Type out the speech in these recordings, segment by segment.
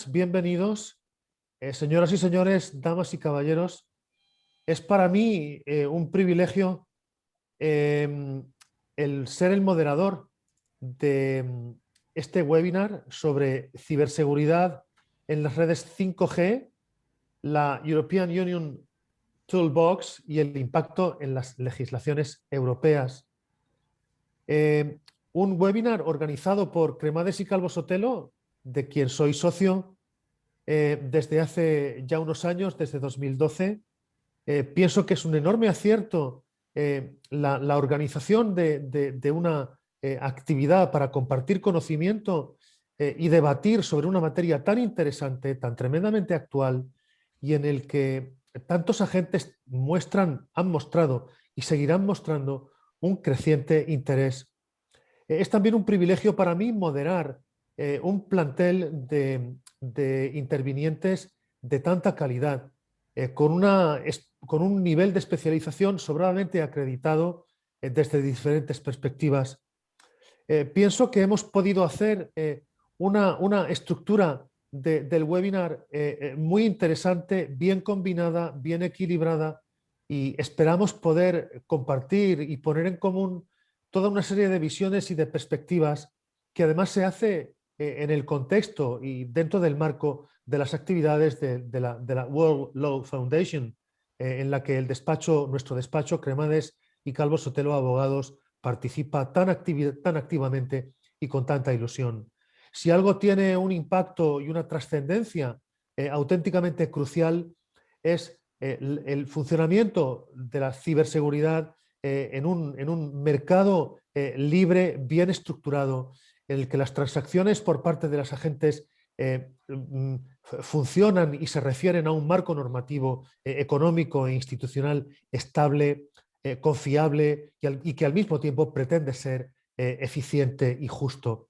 buenas, bienvenidos. Señoras y señores, damas y caballeros, es para mí un privilegio eh, el ser el moderador de este webinar sobre ciberseguridad en las redes 5G, la European Union Toolbox y el impacto en las legislaciones europeas. Un webinar organizado por Cremades y Calvo Sotelo, de quien soy socio desde hace ya unos años, desde 2012. Pienso que es un enorme acierto la organización de una actividad para compartir conocimiento y debatir sobre una materia tan interesante, tan tremendamente actual y en el que tantos agentes han mostrado y seguirán mostrando un creciente interés. Es también un privilegio para mí moderar un plantel de intervinientes de tanta calidad, con un nivel de especialización sobradamente acreditado desde diferentes perspectivas. Pienso que hemos podido hacer una estructura del webinar muy interesante, bien combinada, bien equilibrada, y esperamos poder compartir y poner en común toda una serie de visiones y de perspectivas que además se hace en el contexto y dentro del marco de las actividades de la World Law Foundation, en la que nuestro despacho, Cremades y Calvo Sotelo Abogados, participa tan activamente y con tanta ilusión. Si algo tiene un impacto y una trascendencia auténticamente crucial, es el funcionamiento de la ciberseguridad en un mercado libre, bien estructurado, en el que las transacciones por parte de los agentes funcionan y se refieren a un marco normativo económico e institucional estable, confiable y que al mismo tiempo pretende ser eficiente y justo.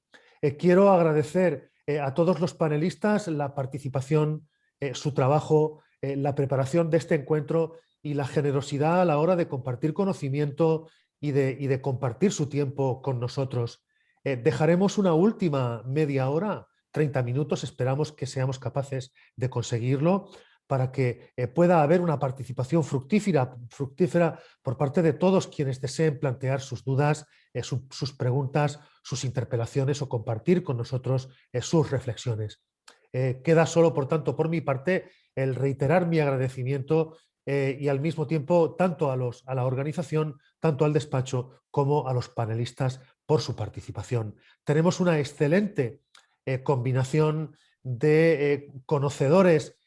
Quiero agradecer a todos los panelistas la participación, su trabajo, la preparación de este encuentro y la generosidad a la hora de compartir conocimiento y de compartir su tiempo con nosotros. Dejaremos una última media hora, 30 minutos, esperamos que seamos capaces de conseguirlo, para que pueda haber una participación fructífera por parte de todos quienes deseen plantear sus dudas, sus preguntas, sus interpelaciones o compartir con nosotros sus reflexiones. Queda solo, por tanto, por mi parte, el reiterar mi agradecimiento y al mismo tiempo tanto a la organización, tanto al despacho como a los panelistas por su participación. Tenemos una excelente combinación de conocedores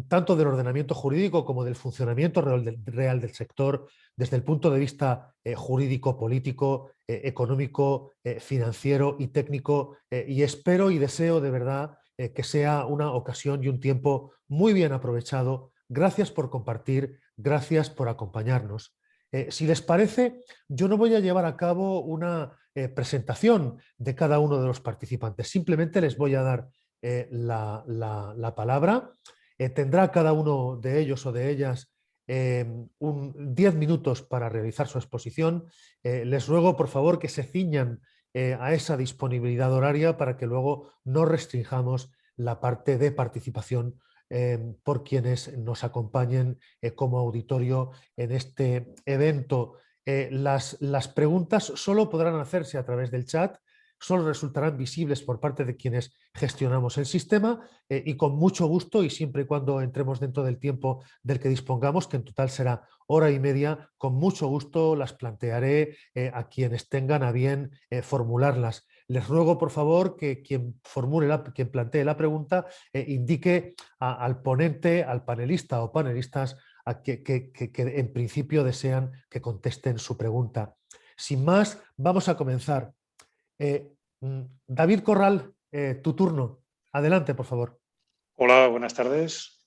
tanto del ordenamiento jurídico como del funcionamiento real del sector, desde el punto de vista jurídico, político, económico, financiero y técnico, y espero y deseo de verdad que sea una ocasión y un tiempo muy bien aprovechado. Gracias por compartir, gracias por acompañarnos. Si les parece, yo no voy a llevar a cabo una presentación de cada uno de los participantes, simplemente les voy a dar la palabra. Tendrá cada uno de ellos o de ellas 10 minutos para realizar su exposición. Les ruego, por favor, que se ciñan a esa disponibilidad horaria para que luego no restringamos la parte de participación por quienes nos acompañen como auditorio en este evento. Las preguntas solo podrán hacerse a través del chat, solo resultarán visibles por parte de quienes gestionamos el sistema y con mucho gusto, y siempre y cuando entremos dentro del tiempo del que dispongamos, que en total será hora y media, con mucho gusto las plantearé a quienes tengan a bien formularlas. Les ruego, por favor, que quien plantee la pregunta indique al ponente, al panelista o panelistas que en principio desean que contesten su pregunta. Sin más, vamos a comenzar. David Corral, tu turno. Adelante, por favor. Hola, buenas tardes.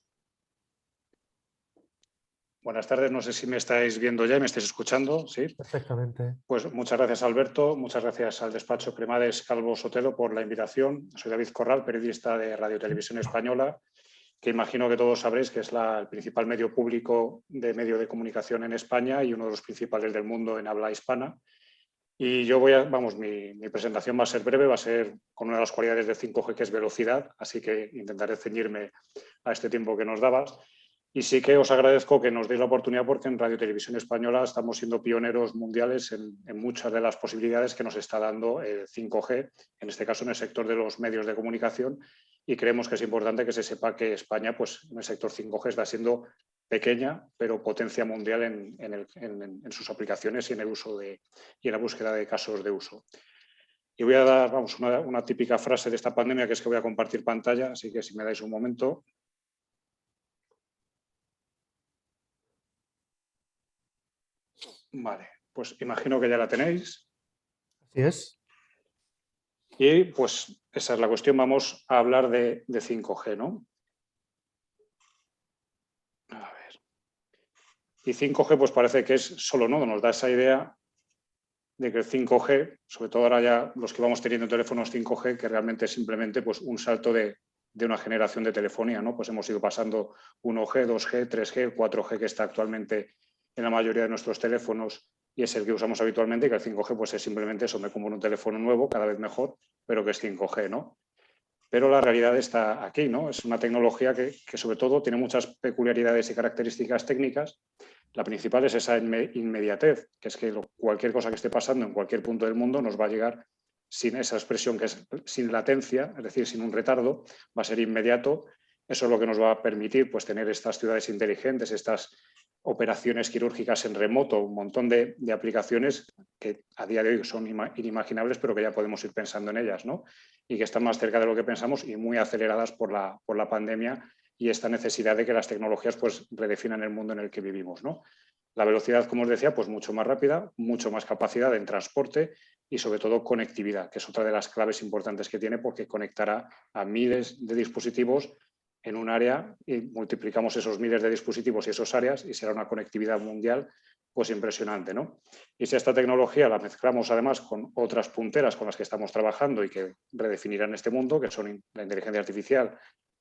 Buenas tardes, no sé si me estáis viendo ya y me estáis escuchando, ¿sí? Perfectamente. Pues muchas gracias, Alberto, muchas gracias al despacho Cremades Calvo Sotelo por la invitación. Soy David Corral, periodista de Radio Televisión Española, que imagino que todos sabréis que es el principal medio público de comunicación en España y uno de los principales del mundo en habla hispana. Y yo mi presentación va a ser breve, va a ser con una de las cualidades de 5G, que es velocidad, así que intentaré ceñirme a este tiempo que nos dabas. Y sí que os agradezco que nos deis la oportunidad, porque en Radio Televisión Española estamos siendo pioneros mundiales en muchas de las posibilidades que nos está dando el 5G, en este caso en el sector de los medios de comunicación, y creemos que es importante que se sepa que España, pues, en el sector 5G está siendo pequeña, pero potencia mundial en sus aplicaciones y en el uso y en la búsqueda de casos de uso. Y voy a dar una típica frase de esta pandemia, que es que voy a compartir pantalla, así que si me dais un momento. Vale, pues imagino que ya la tenéis. Así es. Y pues esa es la cuestión, vamos a hablar de 5G, ¿no? A ver. Y 5G pues parece que es solo nodo, nos da esa idea de que el 5G, sobre todo ahora ya los que vamos teniendo teléfonos 5G, que realmente es simplemente pues un salto de una generación de telefonía, ¿no? Pues hemos ido pasando 1G, 2G, 3G, 4G, que está actualmente en la mayoría de nuestros teléfonos y es el que usamos habitualmente, y que el 5G pues es simplemente eso, me compro un teléfono nuevo, cada vez mejor, pero que es 5G, ¿no? Pero la realidad está aquí, ¿no? Es una tecnología que sobre todo tiene muchas peculiaridades y características técnicas. La principal es esa inmediatez, que es que cualquier cosa que esté pasando en cualquier punto del mundo nos va a llegar sin esa expresión, que es sin latencia, es decir, sin un retardo, va a ser inmediato. Eso es lo que nos va a permitir pues, tener estas ciudades inteligentes, estas operaciones quirúrgicas en remoto, un montón de aplicaciones que a día de hoy son inimaginables, pero que ya podemos ir pensando en ellas, ¿no? Y que están más cerca de lo que pensamos y muy aceleradas por la pandemia y esta necesidad de que las tecnologías pues, redefinan el mundo en el que vivimos, ¿no? La velocidad, como os decía, pues mucho más rápida, mucho más capacidad en transporte y sobre todo conectividad, que es otra de las claves importantes que tiene, porque conectará a miles de dispositivos en un área y multiplicamos esos miles de dispositivos y esas áreas y será una conectividad mundial pues impresionante, ¿no? Y si esta tecnología la mezclamos además con otras punteras con las que estamos trabajando y que redefinirán este mundo, que son la inteligencia artificial,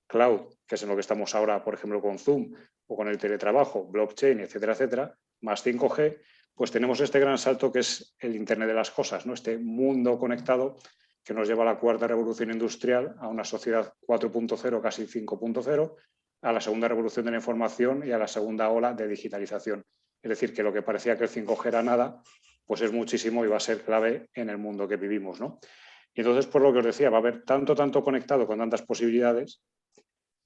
cloud, que es en lo que estamos ahora, por ejemplo, con Zoom o con el teletrabajo, blockchain, etcétera, etcétera, más 5G, pues tenemos este gran salto que es el Internet de las cosas, ¿no? Este mundo conectado que nos lleva a la cuarta revolución industrial, a una sociedad 4.0, casi 5.0, a la segunda revolución de la información y a la segunda ola de digitalización. Es decir, que lo que parecía que el 5G era nada, pues es muchísimo y va a ser clave en el mundo que vivimos, ¿no? Y entonces, por lo que os decía, va a haber tanto conectado con tantas posibilidades,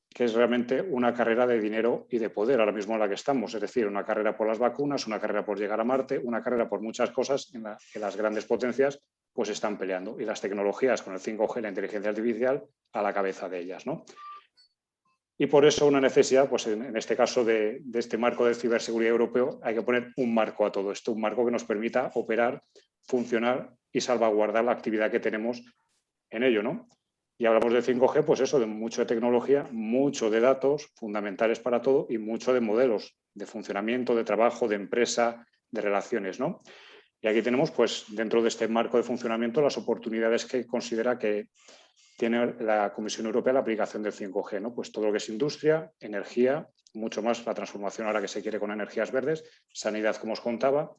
que es realmente una carrera de dinero y de poder ahora mismo en la que estamos. Es decir, una carrera por las vacunas, una carrera por llegar a Marte, una carrera por muchas cosas en la que las grandes potencias pues están peleando. Y las tecnologías con el 5G, la inteligencia artificial, a la cabeza de ellas, ¿no? Y por eso una necesidad, pues en este caso de este marco de ciberseguridad europeo, hay que poner un marco a todo esto, un marco que nos permita operar, funcionar y salvaguardar la actividad que tenemos en ello, ¿no? Y hablamos de 5G, pues eso, de mucho de tecnología, mucho de datos fundamentales para todo y mucho de modelos de funcionamiento, de trabajo, de empresa, de relaciones, ¿no? Y aquí tenemos, pues, dentro de este marco de funcionamiento, las oportunidades que considera que tiene la Comisión Europea la aplicación del 5G, ¿no? Pues todo lo que es industria, energía, mucho más la transformación ahora que se quiere con energías verdes, sanidad, como os contaba,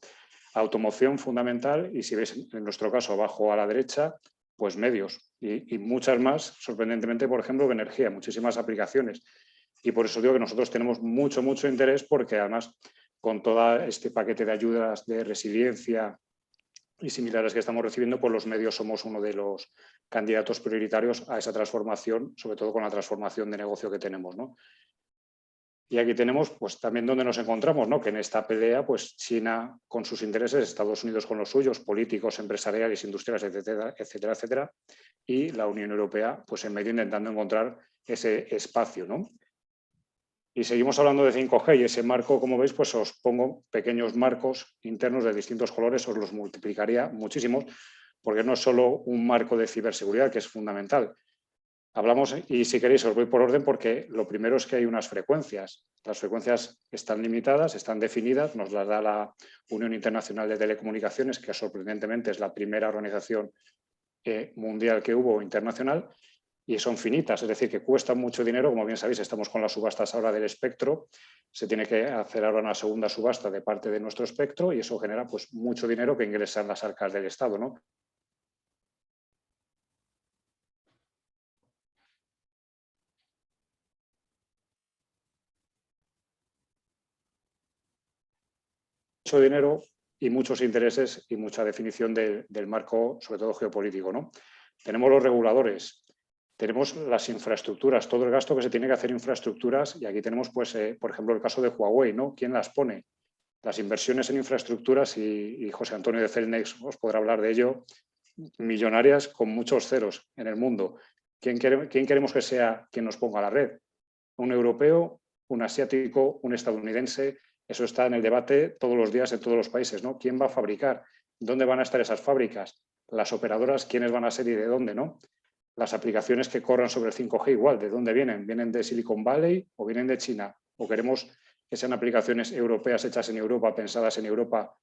automoción fundamental y si veis en nuestro caso abajo a la derecha, pues medios y muchas más, sorprendentemente, por ejemplo, de energía, muchísimas aplicaciones. Y por eso digo que nosotros tenemos mucho interés porque además con todo este paquete de ayudas de resiliencia y similares que estamos recibiendo, pues los medios somos uno de los candidatos prioritarios a esa transformación, sobre todo con la transformación de negocio que tenemos, ¿no? Y aquí tenemos pues también donde nos encontramos, ¿no? Que en esta pelea, pues China con sus intereses, Estados Unidos con los suyos, políticos, empresariales, industriales, etcétera, etcétera, etcétera, y la Unión Europea, pues en medio intentando encontrar ese espacio, ¿no? Y seguimos hablando de 5G y ese marco, como veis, pues os pongo pequeños marcos internos de distintos colores, os los multiplicaría muchísimos, porque no es solo un marco de ciberseguridad, que es fundamental. Hablamos, y si queréis os voy por orden, porque lo primero es que hay unas frecuencias. Las frecuencias están limitadas, están definidas, nos las da la Unión Internacional de Telecomunicaciones, que sorprendentemente es la primera organización mundial que hubo internacional, y son finitas, es decir, que cuestan mucho dinero. Como bien sabéis, estamos con las subastas ahora del espectro, se tiene que hacer ahora una segunda subasta de parte de nuestro espectro y eso genera pues, mucho dinero que ingresa en las arcas del Estado, ¿no? Mucho dinero y muchos intereses y mucha definición del marco, sobre todo geopolítico, ¿no? Tenemos los reguladores, tenemos las infraestructuras, todo el gasto que se tiene que hacer en infraestructuras, y aquí tenemos, pues, por ejemplo, el caso de Huawei, ¿no? ¿Quién las pone? Las inversiones en infraestructuras, y José Antonio de Celnex os podrá hablar de ello, millonarias con muchos ceros en el mundo. ¿Quién queremos que sea quien nos ponga la red? ¿Un europeo, un asiático, un estadounidense? Eso está en el debate todos los días en todos los países, ¿no? ¿Quién va a fabricar? ¿Dónde van a estar esas fábricas? Las operadoras, ¿quiénes van a ser y de dónde, no? Las aplicaciones que corran sobre el 5G igual, ¿de dónde vienen? ¿Vienen de Silicon Valley o vienen de China? ¿O queremos que sean aplicaciones europeas hechas en Europa, pensadas en Europa,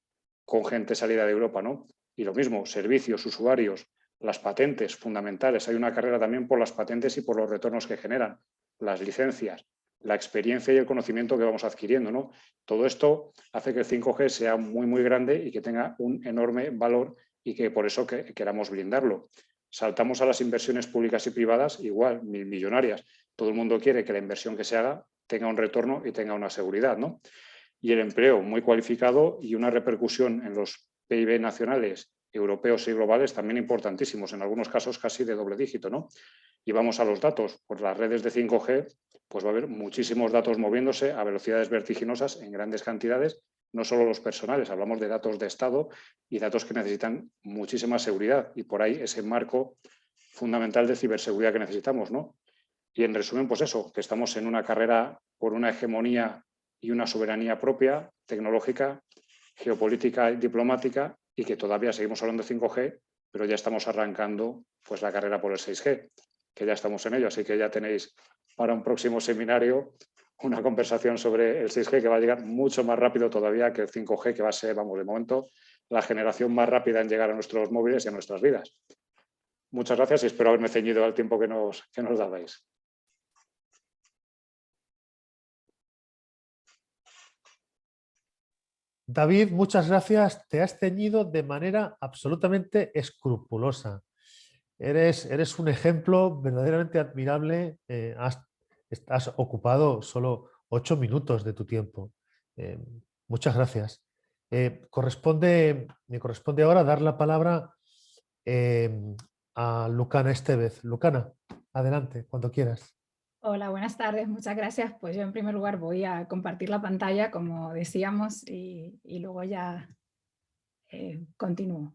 con gente salida de Europa, ¿no? Y lo mismo, servicios, usuarios, las patentes fundamentales. Hay una carrera también por las patentes y por los retornos que generan, las licencias, la experiencia y el conocimiento que vamos adquiriendo, ¿no? Todo esto hace que el 5G sea muy, muy grande y que tenga un enorme valor y que por eso queramos blindarlo. Saltamos a las inversiones públicas y privadas, igual, millonarias. Todo el mundo quiere que la inversión que se haga tenga un retorno y tenga una seguridad, ¿no? Y el empleo muy cualificado y una repercusión en los PIB nacionales, europeos y globales también importantísimos, en algunos casos casi de doble dígito, ¿no? Y vamos a los datos, pues las redes de 5G, pues va a haber muchísimos datos moviéndose a velocidades vertiginosas en grandes cantidades, no solo los personales, hablamos de datos de Estado y datos que necesitan muchísima seguridad, y por ahí ese marco fundamental de ciberseguridad que necesitamos, ¿no? Y en resumen, pues eso, que estamos en una carrera por una hegemonía y una soberanía propia, tecnológica, geopolítica y diplomática, y que todavía seguimos hablando de 5G, pero ya estamos arrancando pues la carrera por el 6G, que ya estamos en ello, así que ya tenéis para un próximo seminario una conversación sobre el 6G que va a llegar mucho más rápido todavía que el 5G, que va a ser, vamos, de momento, la generación más rápida en llegar a nuestros móviles y a nuestras vidas. Muchas gracias y espero haberme ceñido al tiempo que nos dabais. David, muchas gracias. Te has ceñido de manera absolutamente escrupulosa. Eres un ejemplo verdaderamente admirable. Has ocupado solo 8 minutos de tu tiempo. Muchas gracias. Me corresponde ahora dar la palabra a Lucana Estevez. Lucana, adelante, cuando quieras. Hola, buenas tardes, muchas gracias. Pues yo en primer lugar voy a compartir la pantalla, como decíamos, y luego ya continúo.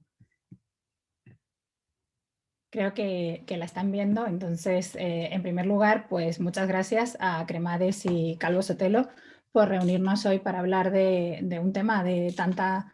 Creo que la están viendo, entonces en primer lugar, pues muchas gracias a Cremades y Calvo Sotelo por reunirnos hoy para hablar de un tema de tanta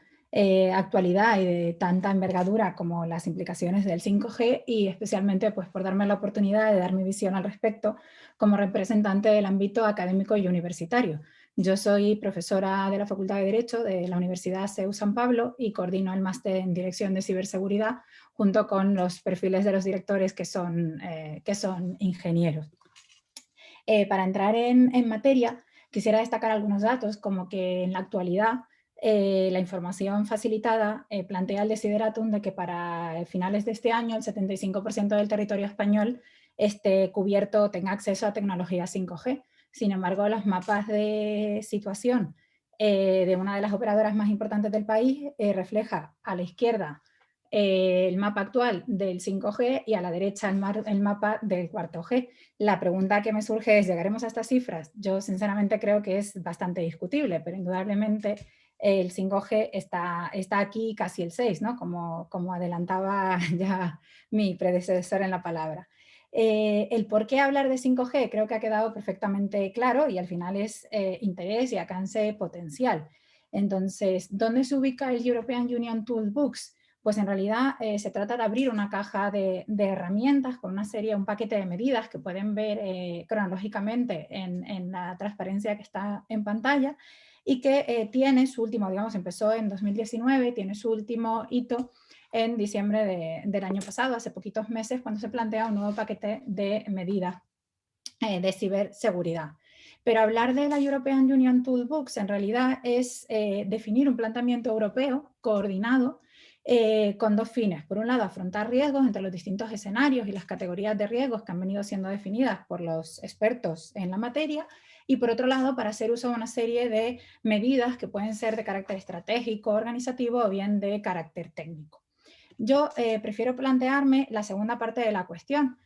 actualidad y de tanta envergadura como las implicaciones del 5G, y especialmente pues por darme la oportunidad de dar mi visión al respecto como representante del ámbito académico y universitario. Yo soy profesora de la Facultad de Derecho de la Universidad CEU San Pablo y coordino el máster en Dirección de Ciberseguridad junto con los perfiles de los directores que son ingenieros. Para entrar en materia, quisiera destacar algunos datos, como que en la actualidad la información facilitada plantea el desideratum de que para finales de este año el 75% del territorio español esté cubierto o tenga acceso a tecnología 5G. Sin embargo, los mapas de situación de una de las operadoras más importantes del país refleja a la izquierda el mapa actual del 5G y a la derecha el mapa del 4G. La pregunta que me surge es, ¿llegaremos a estas cifras? Yo sinceramente creo que es bastante discutible, pero indudablemente el 5G está aquí casi el 6, ¿no? Como adelantaba ya mi predecesor en la palabra. El por qué hablar de 5G creo que ha quedado perfectamente claro y al final es interés y alcance potencial. Entonces, ¿dónde se ubica el European Union Toolbox? Pues en realidad se trata de abrir una caja de herramientas con un paquete de medidas que pueden ver cronológicamente en la transparencia que está en pantalla, y que tiene su último, digamos, empezó en 2019, tiene su último hito en diciembre del año pasado, hace poquitos meses, cuando se plantea un nuevo paquete de medidas de ciberseguridad. Pero hablar de la European Union Toolbox en realidad es definir un planteamiento europeo coordinado con dos fines. Por un lado, afrontar riesgos entre los distintos escenarios y las categorías de riesgos que han venido siendo definidas por los expertos en la materia, y por otro lado, para hacer uso de una serie de medidas que pueden ser de carácter estratégico, organizativo o bien de carácter técnico. Yo prefiero plantearme la segunda parte de la cuestión.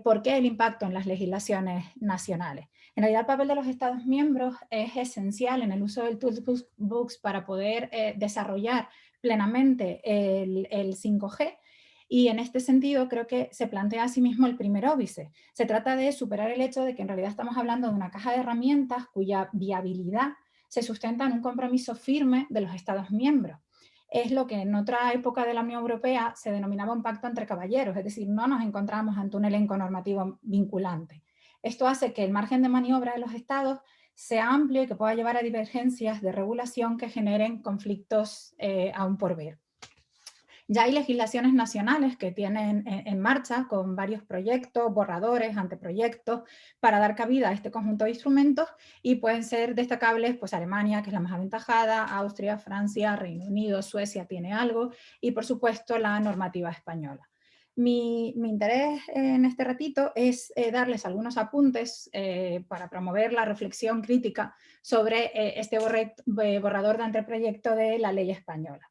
¿Por qué el impacto en las legislaciones nacionales? En realidad, el papel de los Estados miembros es esencial en el uso del Toolbox para poder desarrollar plenamente el 5G, y en este sentido creo que se plantea a sí mismo el primer óbice. Se trata de superar el hecho de que en realidad estamos hablando de una caja de herramientas cuya viabilidad se sustenta en un compromiso firme de los Estados miembros. Es lo que en otra época de la Unión Europea se denominaba un pacto entre caballeros, es decir, no nos encontramos ante un elenco normativo vinculante. Esto hace que el margen de maniobra de los Estados sea amplio y que pueda llevar a divergencias de regulación que generen conflictos aún por ver. Ya hay legislaciones nacionales que tienen en marcha con varios proyectos, borradores, anteproyectos, para dar cabida a este conjunto de instrumentos, y pueden ser destacables pues Alemania, que es la más aventajada, Austria, Francia, Reino Unido, Suecia tiene algo, y por supuesto la normativa española. Mi interés en este ratito es darles algunos apuntes para promover la reflexión crítica sobre este borrador de anteproyecto de la ley española.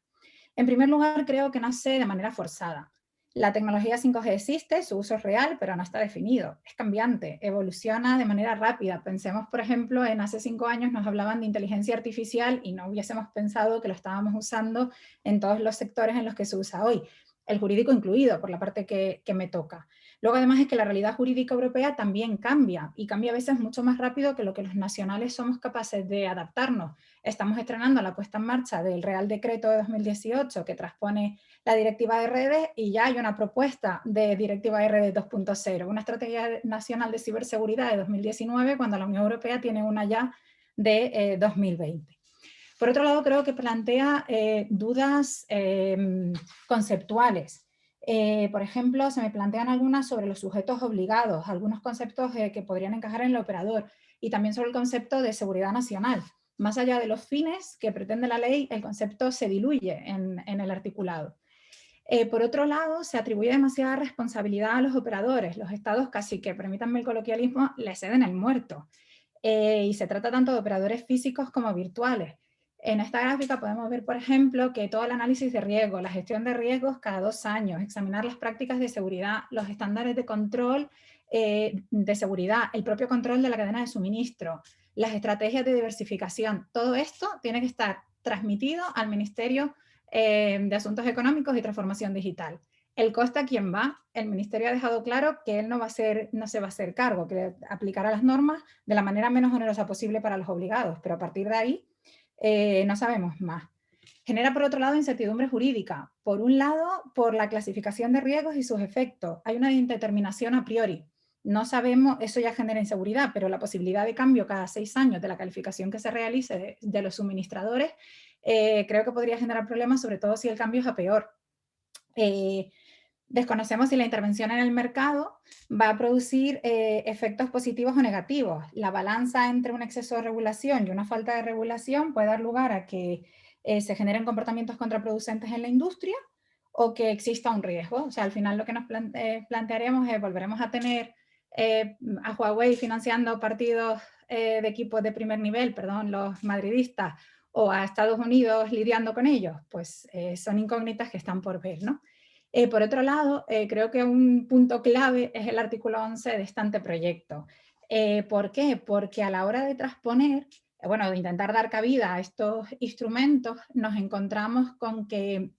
En primer lugar, creo que nace de manera forzada. La tecnología 5G existe, su uso es real, pero no está definido. Es cambiante, evoluciona de manera rápida. Pensemos, por ejemplo, en hace 5 años nos hablaban de inteligencia artificial y no hubiésemos pensado que lo estábamos usando en todos los sectores en los que se usa hoy, el jurídico incluido, por la parte que me toca. Luego, además, es que la realidad jurídica europea también cambia, y cambia a veces mucho más rápido que lo que los nacionales somos capaces de adaptarnos. Estamos estrenando la puesta en marcha del Real Decreto de 2018 que transpone la Directiva de Redes, y ya hay una propuesta de Directiva de Redes 2.0, una estrategia nacional de ciberseguridad de 2019, cuando la Unión Europea tiene una ya de 2020. Por otro lado, creo que plantea dudas conceptuales. Por ejemplo, se me plantean algunas sobre los sujetos obligados, algunos conceptos que podrían encajar en el operador, y también sobre el concepto de seguridad nacional. Más allá de los fines que pretende la ley, el concepto se diluye en el articulado. Por otro lado, se atribuye demasiada responsabilidad a los operadores. Los estados, casi que, permítanme el coloquialismo, le ceden el muerto. Y se trata tanto de operadores físicos como virtuales. En esta gráfica podemos ver, por ejemplo, que todo el análisis de riesgo, la gestión de riesgos cada 2 años, examinar las prácticas de seguridad, los estándares de control de seguridad, el propio control de la cadena de suministro, las estrategias de diversificación, todo esto tiene que estar transmitido al Ministerio de Asuntos Económicos y Transformación Digital. El coste a quién va. El Ministerio ha dejado claro que él no se va a hacer cargo, que aplicará las normas de la manera menos onerosa posible para los obligados, pero a partir de ahí no sabemos más. Genera, por otro lado, incertidumbre jurídica. Por un lado, por la clasificación de riesgos y sus efectos. Hay una indeterminación a priori. No sabemos, eso ya genera inseguridad, pero la posibilidad de cambio cada 6 años de la calificación que se realice de los suministradores, creo que podría generar problemas, sobre todo si el cambio es a peor. Desconocemos si la intervención en el mercado va a producir efectos positivos o negativos. La balanza entre un exceso de regulación y una falta de regulación puede dar lugar a que se generen comportamientos contraproducentes en la industria, o que exista un riesgo. O sea, al final lo que nos plantearemos es, volveremos a tener a Huawei financiando partidos de equipos de primer nivel, perdón, los madridistas, o a Estados Unidos lidiando con ellos. Pues son incógnitas que están por ver, ¿no? Por otro lado, creo que un punto clave es el artículo 11 de este anteproyecto. ¿Por qué? Porque a la hora de transponer, bueno, de intentar dar cabida a estos instrumentos, nos encontramos con que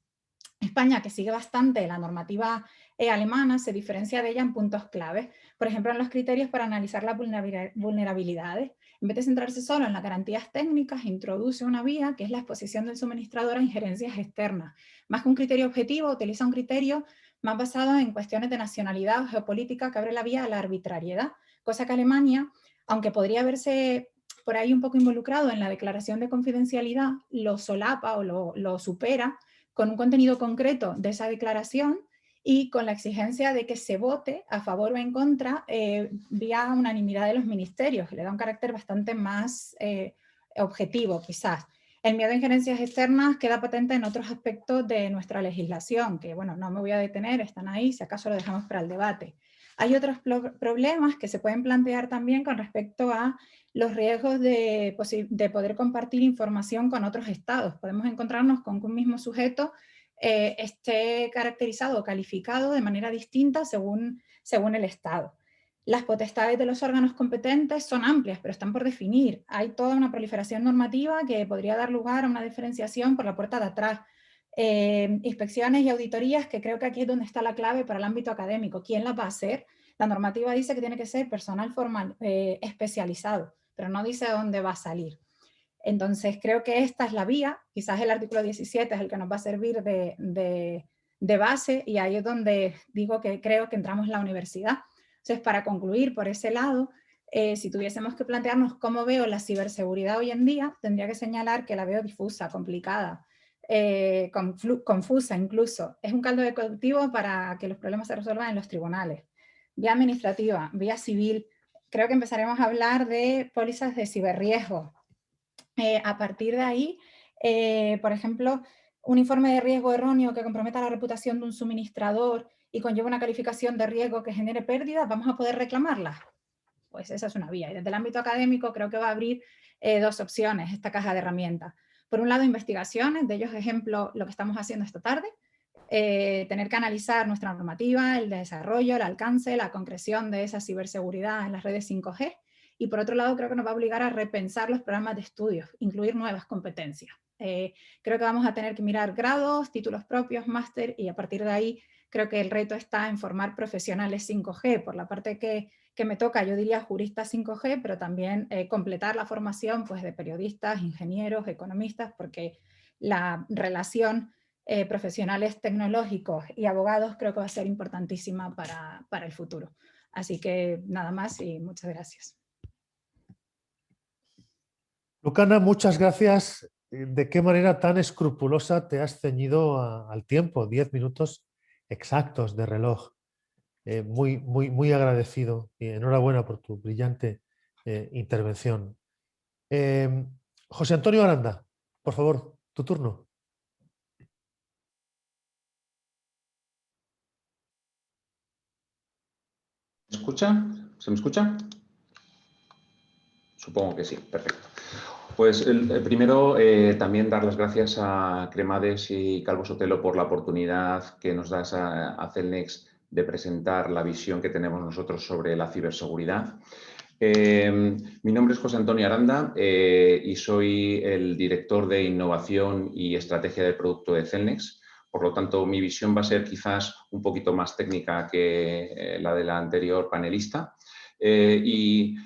España, que sigue bastante la normativa alemana, se diferencia de ella en puntos claves. Por ejemplo, en los criterios para analizar las vulnerabilidades. En vez de centrarse solo en las garantías técnicas, introduce una vía que es la exposición del suministrador a injerencias externas. Más que un criterio objetivo, utiliza un criterio más basado en cuestiones de nacionalidad o geopolítica que abre la vía a la arbitrariedad, cosa que Alemania, aunque podría verse por ahí un poco involucrado en la declaración de confidencialidad, lo solapa o lo supera con un contenido concreto de esa declaración y con la exigencia de que se vote a favor o en contra vía unanimidad de los ministerios, que le da un carácter bastante más objetivo, quizás. El miedo a injerencias externas queda patente en otros aspectos de nuestra legislación, que bueno, no me voy a detener, están ahí, si acaso lo dejamos para el debate. Hay otros problemas que se pueden plantear también con respecto a los riesgos de poder compartir información con otros estados. Podemos encontrarnos con que un mismo sujeto esté caracterizado o calificado de manera distinta según el estado. Las potestades de los órganos competentes son amplias, pero están por definir. Hay toda una proliferación normativa que podría dar lugar a una diferenciación por la puerta de atrás. Inspecciones y auditorías, que creo que aquí es donde está la clave para el ámbito académico. ¿Quién las va a hacer? La normativa dice que tiene que ser personal formal, especializado, pero no dice dónde va a salir. Entonces creo que esta es la vía, quizás el artículo 17 es el que nos va a servir de base, y ahí es donde digo que creo que entramos en la universidad. Entonces, para concluir por ese lado, si tuviésemos que plantearnos cómo veo la ciberseguridad hoy en día, tendría que señalar que la veo difusa, complicada, confusa incluso. Es un caldo de cultivo para que los problemas se resuelvan en los tribunales. Vía administrativa, vía civil, creo que empezaremos a hablar de pólizas de ciberriesgo. A partir de ahí, por ejemplo, un informe de riesgo erróneo que comprometa la reputación de un suministrador y conlleva una calificación de riesgo que genere pérdidas, ¿vamos a poder reclamarla? Pues esa es una vía. Y desde el ámbito académico creo que va a abrir dos opciones esta caja de herramientas. Por un lado, investigaciones, de ellos ejemplo lo que estamos haciendo esta tarde, tener que analizar nuestra normativa, el desarrollo, el alcance, la concreción de esa ciberseguridad en las redes 5G. Y por otro lado, creo que nos va a obligar a repensar los programas de estudios, incluir nuevas competencias. Creo que vamos a tener que mirar grados, títulos propios, máster, y a partir de ahí creo que el reto está en formar profesionales 5G. Por la parte que me toca, yo diría juristas 5G, pero también completar la formación pues, de periodistas, ingenieros, economistas, porque la relación profesionales tecnológicos y abogados creo que va a ser importantísima para el futuro. Así que nada más y muchas gracias. Lucana, muchas gracias. ¿De qué manera tan escrupulosa te has ceñido al tiempo? 10 minutos exactos de reloj. Muy agradecido y enhorabuena por tu brillante intervención. José Antonio Aranda, por favor, tu turno. ¿Se escucha? ¿Se me escucha? Supongo que sí, perfecto. Pues primero también dar las gracias a Cremades y Calvo Sotelo por la oportunidad que nos das a Celnex de presentar la visión que tenemos nosotros sobre la ciberseguridad. Mi nombre es José Antonio Aranda y soy el director de innovación y estrategia de producto de Celnex. Por lo tanto, mi visión va a ser quizás un poquito más técnica que la de la anterior panelista. Y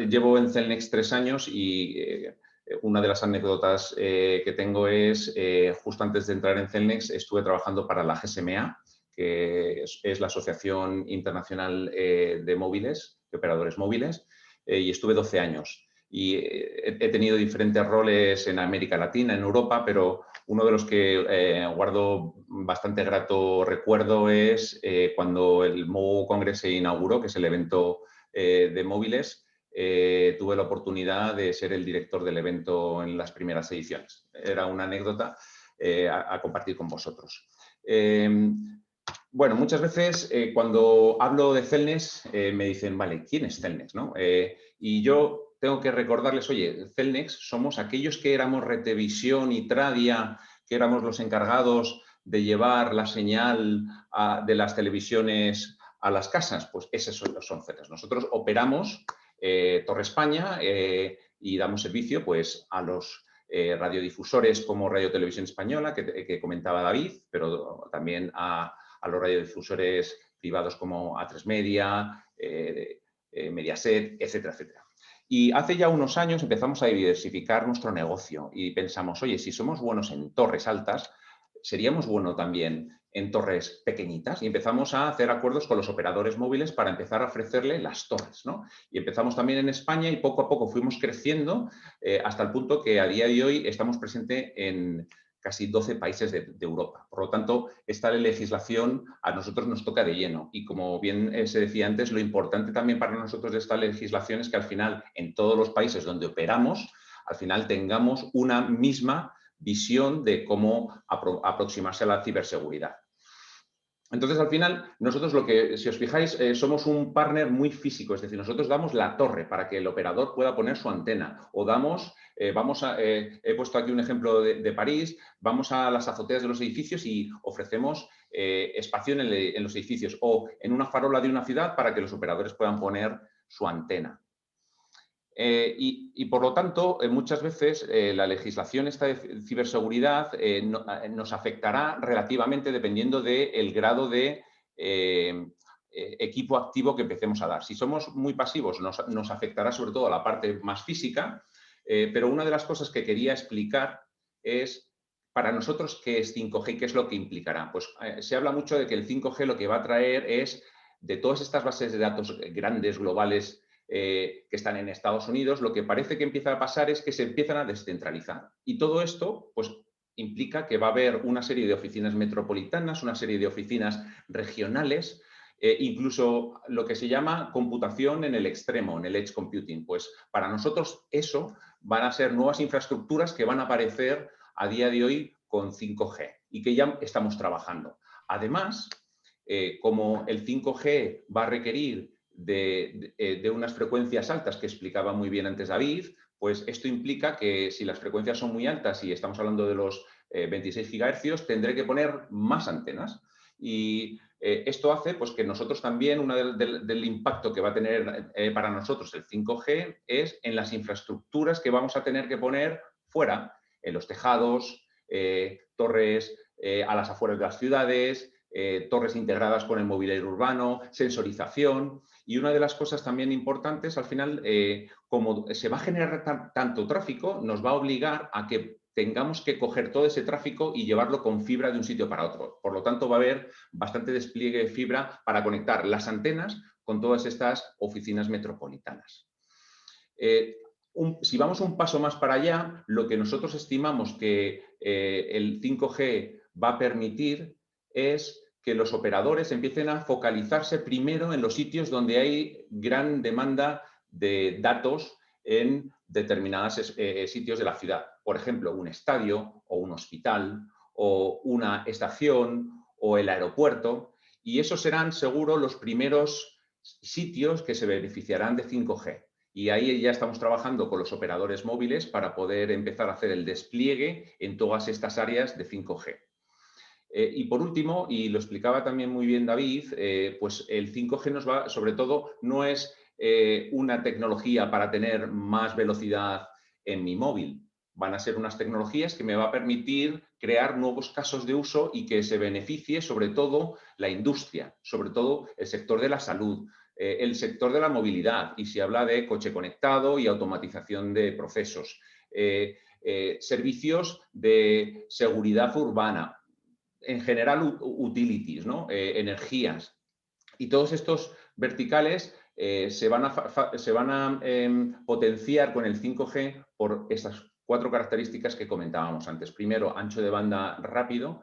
llevo en Celnex 3 años y una de las anécdotas que tengo es, justo antes de entrar en Celnex, estuve trabajando para la GSMA, que es la Asociación Internacional de Móviles, de Operadores Móviles, y estuve 12 años. Y he tenido diferentes roles en América Latina, en Europa, pero uno de los que guardo bastante grato recuerdo es cuando el Mobile Congress se inauguró, que es el evento de móviles. Tuve la oportunidad de ser el director del evento en las primeras ediciones. Era una anécdota a compartir con vosotros. Bueno, muchas veces cuando hablo de Celnex me dicen, vale, ¿quién es Celnex? ¿No? Y yo tengo que recordarles, oye, Celnex somos aquellos que éramos Retevisión y Tradia, que éramos los encargados de llevar la señal de las televisiones a las casas. Pues esos son Celnex. Nosotros operamos Torre España y damos servicio pues, a los radiodifusores como Radio Televisión Española, que comentaba David, pero también a los radiodifusores privados como A3 Media, Mediaset, etcétera, etcétera. Y hace ya unos años empezamos a diversificar nuestro negocio y pensamos, oye, si somos buenos en torres altas, seríamos buenos también en torres pequeñitas, y empezamos a hacer acuerdos con los operadores móviles para empezar a ofrecerle las torres, ¿no? Y empezamos también en España y poco a poco fuimos creciendo hasta el punto que a día de hoy estamos presentes en casi 12 países de Europa. Por lo tanto, esta legislación a nosotros nos toca de lleno. Y como bien se decía antes, lo importante también para nosotros de esta legislación es que al final, en todos los países donde operamos, al final tengamos una misma visión de cómo aproximarse a la ciberseguridad. Entonces, al final, nosotros lo que, si os fijáis, somos un partner muy físico, es decir, nosotros damos la torre para que el operador pueda poner su antena o damos, he puesto aquí un ejemplo de París, vamos a las azoteas de los edificios y ofrecemos espacio en los edificios o en una farola de una ciudad para que los operadores puedan poner su antena. Y por lo tanto, muchas veces la legislación esta de ciberseguridad nos afectará relativamente dependiendo del grado de equipo activo que empecemos a dar. Si somos muy pasivos, nos afectará sobre todo la parte más física, pero una de las cosas que quería explicar es para nosotros qué es 5G y qué es lo que implicará. Pues se habla mucho de que el 5G lo que va a traer es de todas estas bases de datos grandes, globales, que están en Estados Unidos, lo que parece que empieza a pasar es que se empiezan a descentralizar. Y todo esto, pues, implica que va a haber una serie de oficinas metropolitanas, una serie de oficinas regionales, incluso lo que se llama computación en el extremo, en el edge computing. Pues para nosotros eso van a ser nuevas infraestructuras que van a aparecer a día de hoy con 5G y que ya estamos trabajando. Además, como el 5G va a requerir de unas frecuencias altas que explicaba muy bien antes David, pues esto implica que si las frecuencias son muy altas y estamos hablando de los 26 GHz, tendré que poner más antenas. Y esto hace pues, que nosotros también, uno del impacto que va a tener para nosotros el 5G es en las infraestructuras que vamos a tener que poner fuera, en los tejados, torres a las afueras de las ciudades, torres integradas con el mobiliario urbano, sensorización. Y una de las cosas también importantes, al final, como se va a generar tanto tráfico, nos va a obligar a que tengamos que coger todo ese tráfico y llevarlo con fibra de un sitio para otro. Por lo tanto, va a haber bastante despliegue de fibra para conectar las antenas con todas estas oficinas metropolitanas. Si vamos un paso más para allá, lo que nosotros estimamos que el 5G va a permitir es que los operadores empiecen a focalizarse primero en los sitios donde hay gran demanda de datos en determinados sitios de la ciudad. Por ejemplo, un estadio o un hospital o una estación o el aeropuerto. Y esos serán seguro los primeros sitios que se beneficiarán de 5G. Y ahí ya estamos trabajando con los operadores móviles para poder empezar a hacer el despliegue en todas estas áreas de 5G. Y por último, y lo explicaba también muy bien David, pues el 5G nos va, sobre todo, no es una tecnología para tener más velocidad en mi móvil. Van a ser unas tecnologías que me va a permitir crear nuevos casos de uso y que se beneficie sobre todo la industria, sobre todo el sector de la salud, el sector de la movilidad, y se habla de coche conectado y automatización de procesos, servicios de seguridad urbana, en general utilities, ¿no? Energías. Y todos estos verticales se van a potenciar con el 5G por estas 4 características que comentábamos antes. Primero, ancho de banda rápido.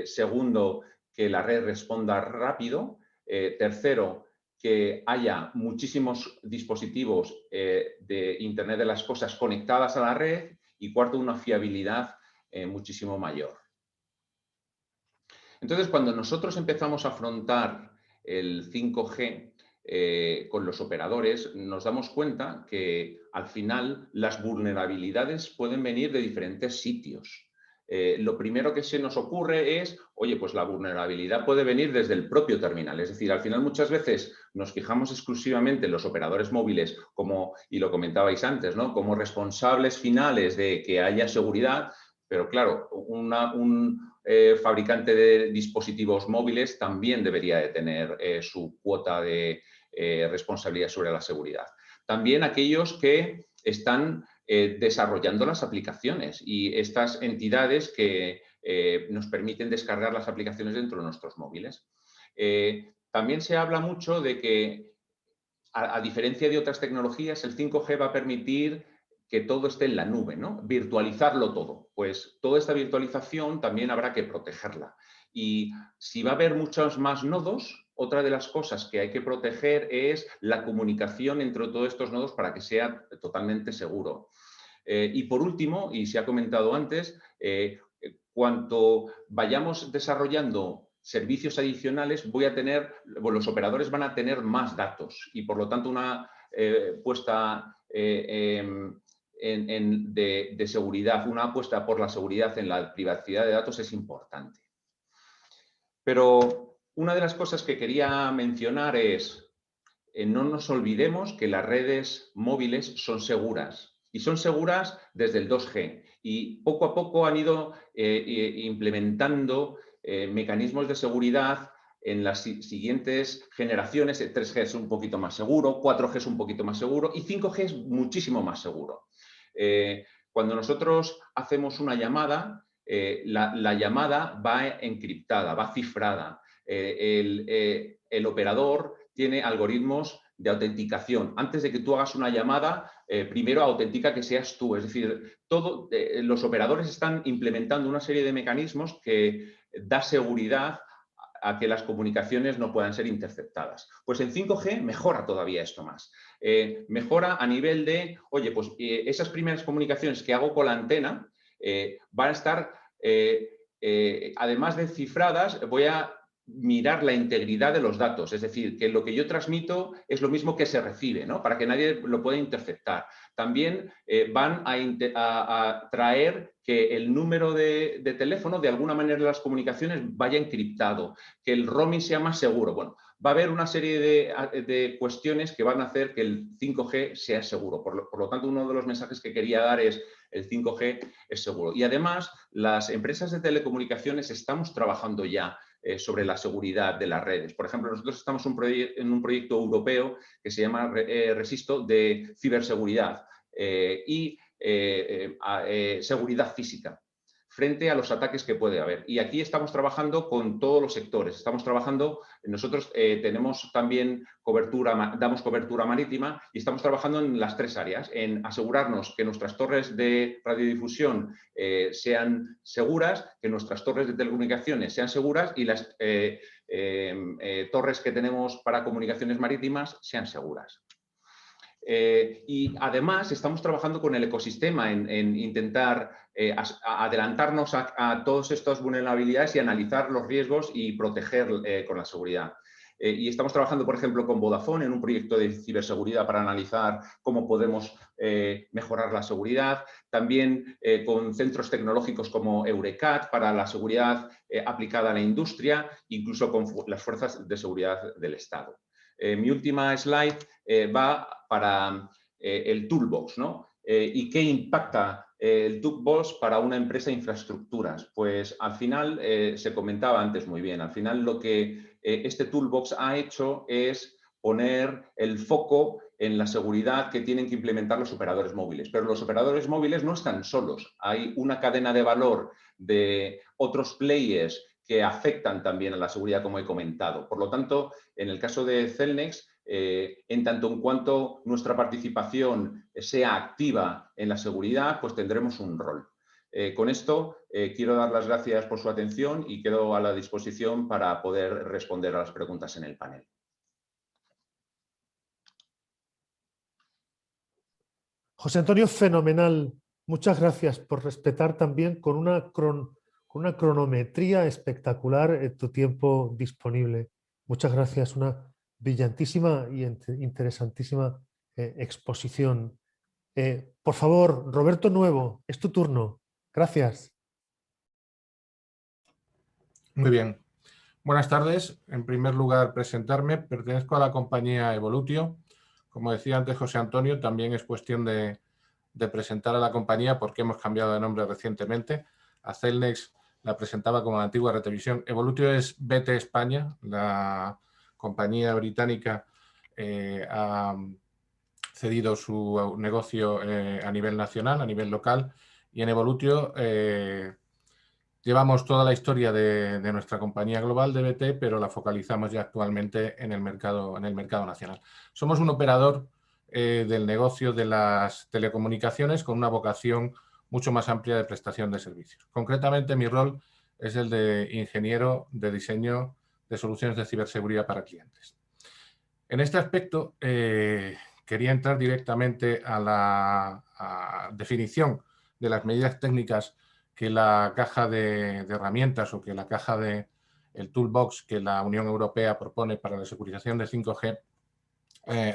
Segundo, que la red responda rápido. Tercero, que haya muchísimos dispositivos de Internet de las cosas conectadas a la red. Y cuarto, una fiabilidad muchísimo mayor. Entonces, cuando nosotros empezamos a afrontar el 5G con los operadores, nos damos cuenta que al final las vulnerabilidades pueden venir de diferentes sitios. Lo primero que se nos ocurre es, oye, pues la vulnerabilidad puede venir desde el propio terminal. Es decir, al final muchas veces nos fijamos exclusivamente en los operadores móviles como, y lo comentabais antes, ¿no? Como responsables finales de que haya seguridad, pero claro, un fabricante de dispositivos móviles también debería de tener su cuota de responsabilidad sobre la seguridad. También aquellos que están desarrollando las aplicaciones y estas entidades que nos permiten descargar las aplicaciones dentro de nuestros móviles. También se habla mucho de que, a diferencia de otras tecnologías, el 5G va a permitir que todo esté en la nube, ¿no? Virtualizarlo todo. Pues toda esta virtualización también habrá que protegerla. Y si va a haber muchos más nodos, otra de las cosas que hay que proteger es la comunicación entre todos estos nodos para que sea totalmente seguro. Y por último, y se ha comentado antes, cuanto vayamos desarrollando servicios adicionales, los operadores van a tener más datos y por lo tanto una puesta de seguridad, una apuesta por la seguridad en la privacidad de datos es importante. Pero una de las cosas que quería mencionar es, no nos olvidemos que las redes móviles son seguras y son seguras desde el 2G y poco a poco han ido implementando mecanismos de seguridad en las siguientes generaciones. 3G es un poquito más seguro, 4G es un poquito más seguro y 5G es muchísimo más seguro. Cuando nosotros hacemos una llamada, la llamada va encriptada, va cifrada. El operador tiene algoritmos de autenticación. Antes de que tú hagas una llamada, primero autentica que seas tú. Es decir, los operadores están implementando una serie de mecanismos que da seguridad a que las comunicaciones no puedan ser interceptadas. Pues en 5G mejora todavía esto más. Mejora a nivel de, oye, pues esas primeras comunicaciones que hago con la antena van a estar, además de cifradas, voy a mirar la integridad de los datos, es decir, que lo que yo transmito es lo mismo que se recibe, ¿no? Para que nadie lo pueda interceptar. También van a traer que el número de teléfono, de alguna manera las comunicaciones, vaya encriptado, que el roaming sea más seguro. Bueno, va a haber una serie de cuestiones que van a hacer que el 5G sea seguro. Por lo tanto, uno de los mensajes que quería dar es el 5G es seguro. Y además, las empresas de telecomunicaciones estamos trabajando ya sobre la seguridad de las redes. Por ejemplo, nosotros estamos en un proyecto europeo que se llama Resisto de ciberseguridad y seguridad física frente a los ataques que puede haber. Y aquí estamos trabajando con todos los sectores. Estamos trabajando, nosotros tenemos también damos cobertura marítima y estamos trabajando en las tres áreas, en asegurarnos que nuestras torres de radiodifusión sean seguras, que nuestras torres de telecomunicaciones sean seguras y las torres que tenemos para comunicaciones marítimas sean seguras. Y además estamos trabajando con el ecosistema en intentar adelantarnos a todas estas vulnerabilidades y analizar los riesgos y proteger con la seguridad. Y estamos trabajando, por ejemplo, con Vodafone en un proyecto de ciberseguridad para analizar cómo podemos mejorar la seguridad. También con centros tecnológicos como Eurecat para la seguridad aplicada a la industria, incluso con las fuerzas de seguridad del Estado. Mi última slide va para el toolbox, ¿no? ¿Y qué impacta el toolbox para una empresa de infraestructuras? Pues al final, se comentaba antes muy bien, al final lo que este toolbox ha hecho es poner el foco en la seguridad que tienen que implementar los operadores móviles. Pero los operadores móviles no están solos. Hay una cadena de valor de otros players que afectan también a la seguridad, como he comentado. Por lo tanto, en el caso de Cellnex, en tanto en cuanto nuestra participación sea activa en la seguridad, pues tendremos un rol. Con esto, quiero dar las gracias por su atención y quedo a la disposición para poder responder a las preguntas en el panel. José Antonio, fenomenal. Muchas gracias por respetar también con una cronometría espectacular tu tiempo disponible. Muchas gracias, una brillantísima y interesantísima exposición. Por favor, Roberto Nuevo, es tu turno. Gracias. Muy bien. Buenas tardes. En primer lugar, presentarme. Pertenezco a la compañía Evolutio. Como decía antes José Antonio, también es cuestión de presentar a la compañía porque hemos cambiado de nombre recientemente. A Cellnex la presentaba como la antigua Retevisión. Evolutio es BT España, la compañía británica ha cedido su negocio a nivel nacional, a nivel local, y en Evolutio llevamos toda la historia de nuestra compañía global de BT, pero la focalizamos ya actualmente en el mercado nacional. Somos un operador del negocio de las telecomunicaciones con una vocación mucho más amplia de prestación de servicios. Concretamente, mi rol es el de ingeniero de diseño de soluciones de ciberseguridad para clientes. En este aspecto, quería entrar directamente a la definición de las medidas técnicas que la caja de herramientas o que la caja el toolbox que la Unión Europea propone para la securización de 5G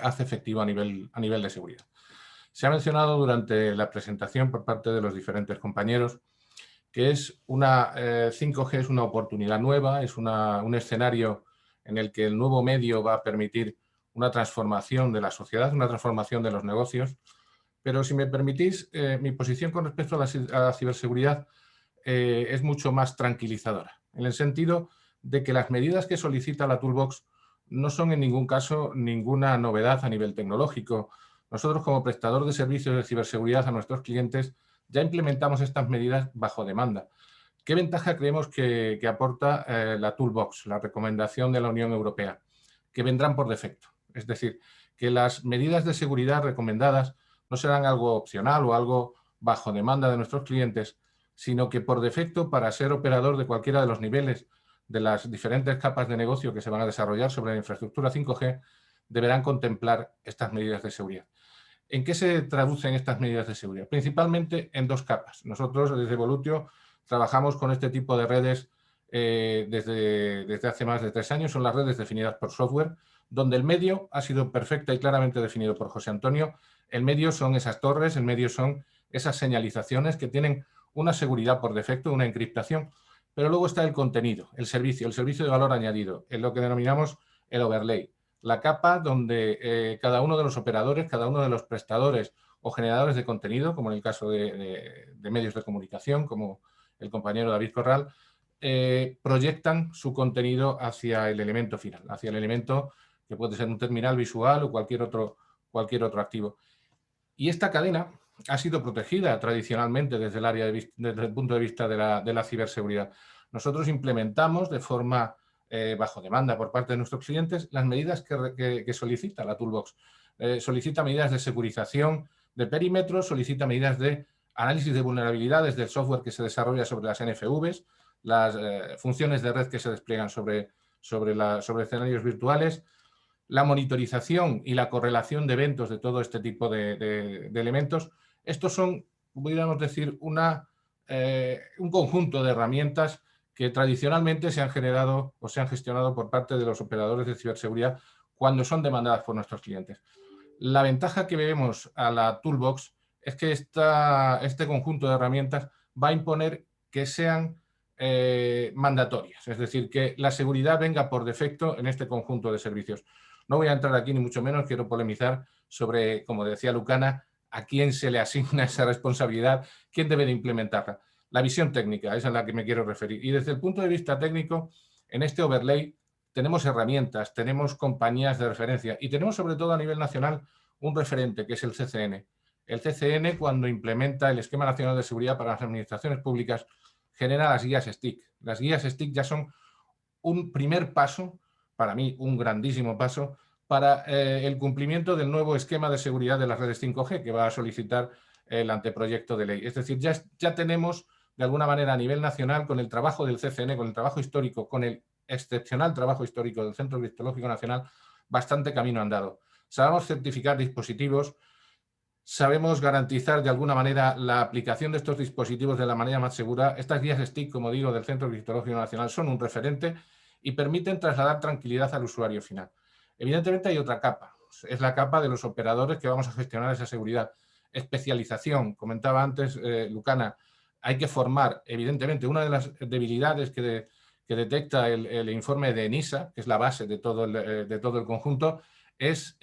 hace efectivo a nivel de seguridad. Se ha mencionado durante la presentación por parte de los diferentes compañeros que 5G es una oportunidad nueva, es un escenario en el que el nuevo medio va a permitir una transformación de la sociedad, una transformación de los negocios. Pero si me permitís, mi posición con respecto a la ciberseguridad es mucho más tranquilizadora, en el sentido de que las medidas que solicita la Toolbox no son en ningún caso ninguna novedad a nivel tecnológico. Nosotros, como prestador de servicios de ciberseguridad a nuestros clientes, ya implementamos estas medidas bajo demanda. ¿Qué ventaja creemos que aporta la Toolbox, la recomendación de la Unión Europea? Que vendrán por defecto. Es decir, que las medidas de seguridad recomendadas no serán algo opcional o algo bajo demanda de nuestros clientes, sino que por defecto, para ser operador de cualquiera de los niveles de las diferentes capas de negocio que se van a desarrollar sobre la infraestructura 5G, deberán contemplar estas medidas de seguridad. ¿En qué se traducen estas medidas de seguridad? Principalmente en dos capas. Nosotros desde Evolutio trabajamos con este tipo de redes desde hace más de 3 años. Son las redes definidas por software, donde el medio ha sido perfecta y claramente definido por José Antonio. El medio son esas torres, el medio son esas señalizaciones que tienen una seguridad por defecto, una encriptación, pero luego está el contenido, el servicio de valor añadido, en lo que denominamos el overlay. La capa donde cada uno de los operadores, cada uno de los prestadores o generadores de contenido, como en el caso de medios de comunicación, como el compañero David Corral, proyectan su contenido hacia el elemento final, hacia el elemento que puede ser un terminal visual o cualquier otro activo. Y esta cadena ha sido protegida tradicionalmente desde el punto de vista de la ciberseguridad. Nosotros implementamos de forma bajo demanda por parte de nuestros clientes las medidas que solicita la Toolbox. Solicita medidas de securización de perímetros, solicita medidas de análisis de vulnerabilidades del software que se desarrolla sobre las NFVs, las funciones de red que se despliegan sobre escenarios virtuales, la monitorización y la correlación de eventos de todo este tipo de elementos. Estos son, podríamos decir, un conjunto de herramientas que tradicionalmente se han generado o se han gestionado por parte de los operadores de ciberseguridad cuando son demandadas por nuestros clientes. La ventaja que vemos a la Toolbox es que este conjunto de herramientas va a imponer que sean mandatorias, es decir, que la seguridad venga por defecto en este conjunto de servicios. No voy a entrar aquí ni mucho menos, quiero polemizar sobre, como decía Lucana, a quién se le asigna esa responsabilidad, quién debe de implementarla. La visión técnica es a la que me quiero referir. Y desde el punto de vista técnico, en este overlay tenemos herramientas, tenemos compañías de referencia y tenemos sobre todo a nivel nacional un referente que es el CCN. El CCN, cuando implementa el Esquema Nacional de Seguridad para las Administraciones Públicas, genera las guías STIC. Las guías STIC ya son un primer paso, para mí un grandísimo paso, para el cumplimiento del nuevo esquema de seguridad de las redes 5G que va a solicitar el anteproyecto de ley. Es decir, ya tenemos de alguna manera a nivel nacional, con el trabajo del CCN, con el trabajo histórico, con el excepcional trabajo histórico del Centro Criptológico Nacional, bastante camino andado. Sabemos certificar dispositivos, sabemos garantizar de alguna manera la aplicación de estos dispositivos de la manera más segura. Estas guías STIC, como digo, del Centro Criptológico Nacional son un referente y permiten trasladar tranquilidad al usuario final. Evidentemente hay otra capa, es la capa de los operadores que vamos a gestionar esa seguridad. Especialización, comentaba antes Lucana, hay que formar, evidentemente, una de las debilidades que detecta el informe de ENISA, que es la base de todo el conjunto, es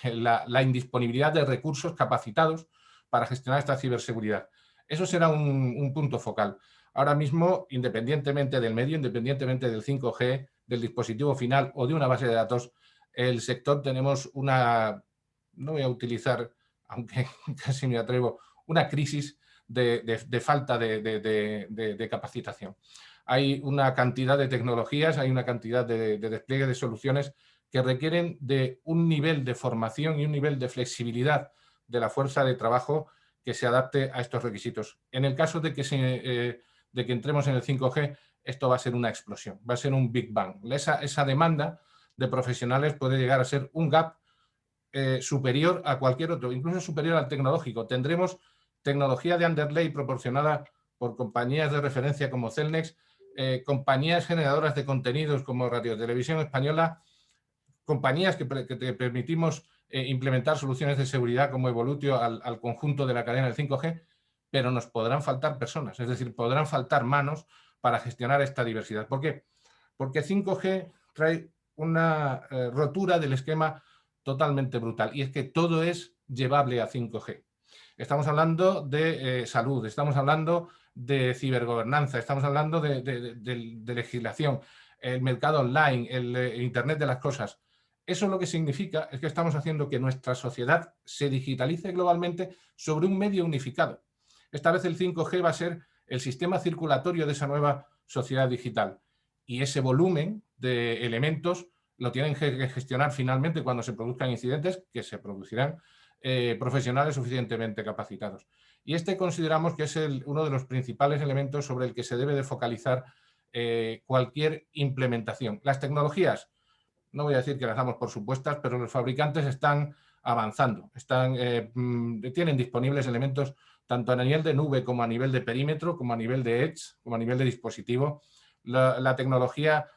la indisponibilidad de recursos capacitados para gestionar esta ciberseguridad. Eso será un punto focal. Ahora mismo, independientemente del medio, independientemente del 5G, del dispositivo final o de una base de datos, el sector tenemos no voy a utilizar, aunque casi me atrevo, una crisis de falta de capacitación. Hay una cantidad de tecnologías, hay una cantidad de despliegue de soluciones que requieren de un nivel de formación y un nivel de flexibilidad de la fuerza de trabajo que se adapte a estos requisitos. En el caso de que entremos en el 5G, esto va a ser una explosión, va a ser un Big Bang. Esa demanda de profesionales puede llegar a ser un gap superior a cualquier otro, incluso superior al tecnológico. Tendremos tecnología de underlay proporcionada por compañías de referencia como Cellnex, compañías generadoras de contenidos como Radio Televisión Española, compañías que te permitimos implementar soluciones de seguridad como Evolutio al conjunto de la cadena del 5G, pero nos podrán faltar personas, es decir, podrán faltar manos para gestionar esta diversidad. ¿Por qué? Porque 5G trae una rotura del esquema totalmente brutal, y es que todo es llevable a 5G. Estamos hablando de salud, estamos hablando de cibergobernanza, estamos hablando de legislación, el mercado online, el Internet de las cosas. Eso lo que significa es que estamos haciendo que nuestra sociedad se digitalice globalmente sobre un medio unificado. Esta vez el 5G va a ser el sistema circulatorio de esa nueva sociedad digital, y ese volumen de elementos lo tienen que gestionar finalmente cuando se produzcan incidentes, que se producirán, profesionales suficientemente capacitados. Y este consideramos que es uno de los principales elementos sobre el que se debe de focalizar cualquier implementación. Las tecnologías, no voy a decir que las damos por supuestas, pero los fabricantes están avanzando, tienen disponibles elementos tanto a nivel de nube como a nivel de perímetro, como a nivel de edge, como a nivel de dispositivo. La tecnología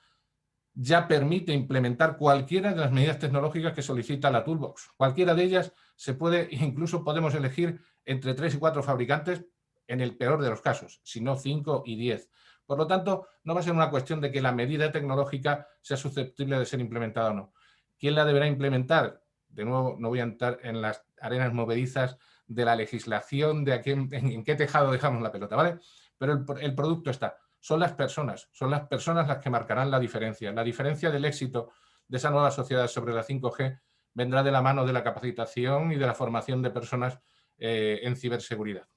ya permite implementar cualquiera de las medidas tecnológicas que solicita la Toolbox. Cualquiera de ellas se puede, incluso podemos elegir entre 3 y 4 fabricantes en el peor de los casos, si no 5 y 10. Por lo tanto, no va a ser una cuestión de que la medida tecnológica sea susceptible de ser implementada o no. ¿Quién la deberá implementar? De nuevo, no voy a entrar en las arenas movedizas de la legislación, de en qué tejado dejamos la pelota, ¿vale? Pero el producto está. Son las personas las que marcarán la diferencia. La diferencia del éxito de esa nueva sociedad sobre la 5G vendrá de la mano de la capacitación y de la formación de personas en ciberseguridad.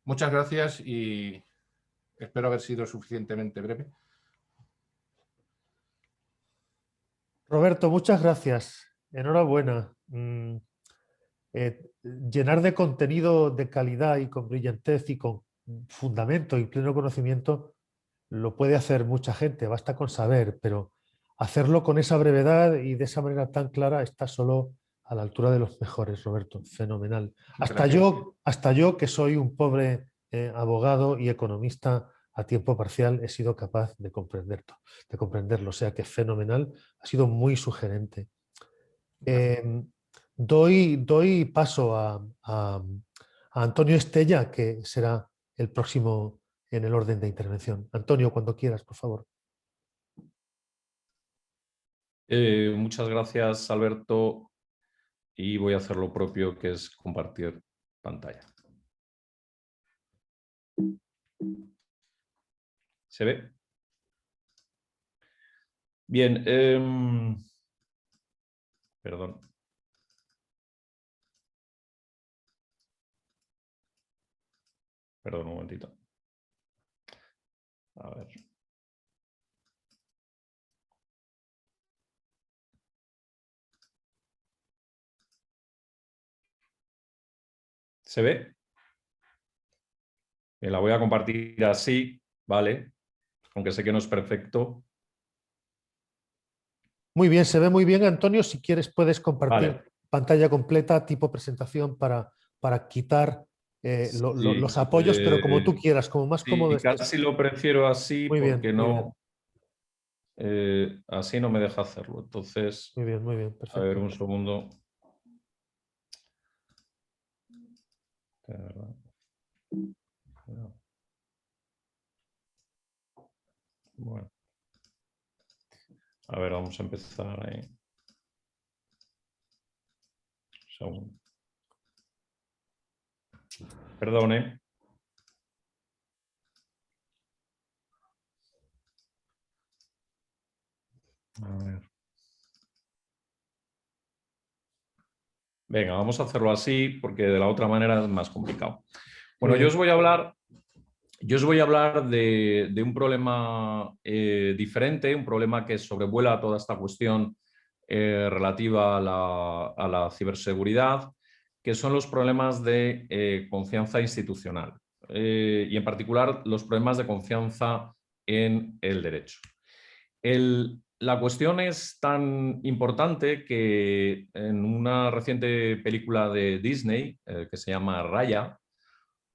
Muchas gracias y espero haber sido suficientemente breve. Roberto, muchas gracias. Enhorabuena. Llenar de contenido de calidad y con brillantez y con fundamento y pleno conocimiento lo puede hacer mucha gente, basta con saber, pero hacerlo con esa brevedad y de esa manera tan clara está solo a la altura de los mejores, Roberto. Fenomenal. Hasta yo, que soy un pobre abogado y economista a tiempo parcial, he sido capaz de comprenderlo. O sea que fenomenal, ha sido muy sugerente. Doy paso a Antonio Estella, que será el próximo en el orden de intervención. Antonio, cuando quieras, por favor. Muchas gracias, Alberto, y voy a hacer lo propio, que es compartir pantalla. ¿Se ve? Bien. Perdón. Perdón, un momentito. A ver. ¿Se ve? La voy a compartir así, ¿vale? Aunque sé que no es perfecto. Muy bien, se ve muy bien, Antonio. Si quieres puedes compartir pantalla completa, tipo presentación, para quitar los apoyos, pero como tú quieras, como más cómodo estés. Casi lo prefiero así porque no... así no me deja hacerlo. Entonces, muy bien, perfecto. A ver, un segundo. Bueno. A ver, vamos a empezar ahí. Un segundo. Perdone. A ver. Venga, vamos a hacerlo así porque de la otra manera es más complicado. Bueno, yo os voy a hablar Yo os voy a hablar de un problema diferente, un problema que sobrevuela toda esta cuestión relativa a la ciberseguridad, que son los problemas de confianza institucional y en particular los problemas de confianza en el derecho. La cuestión es tan importante que en una reciente película de Disney que se llama Raya,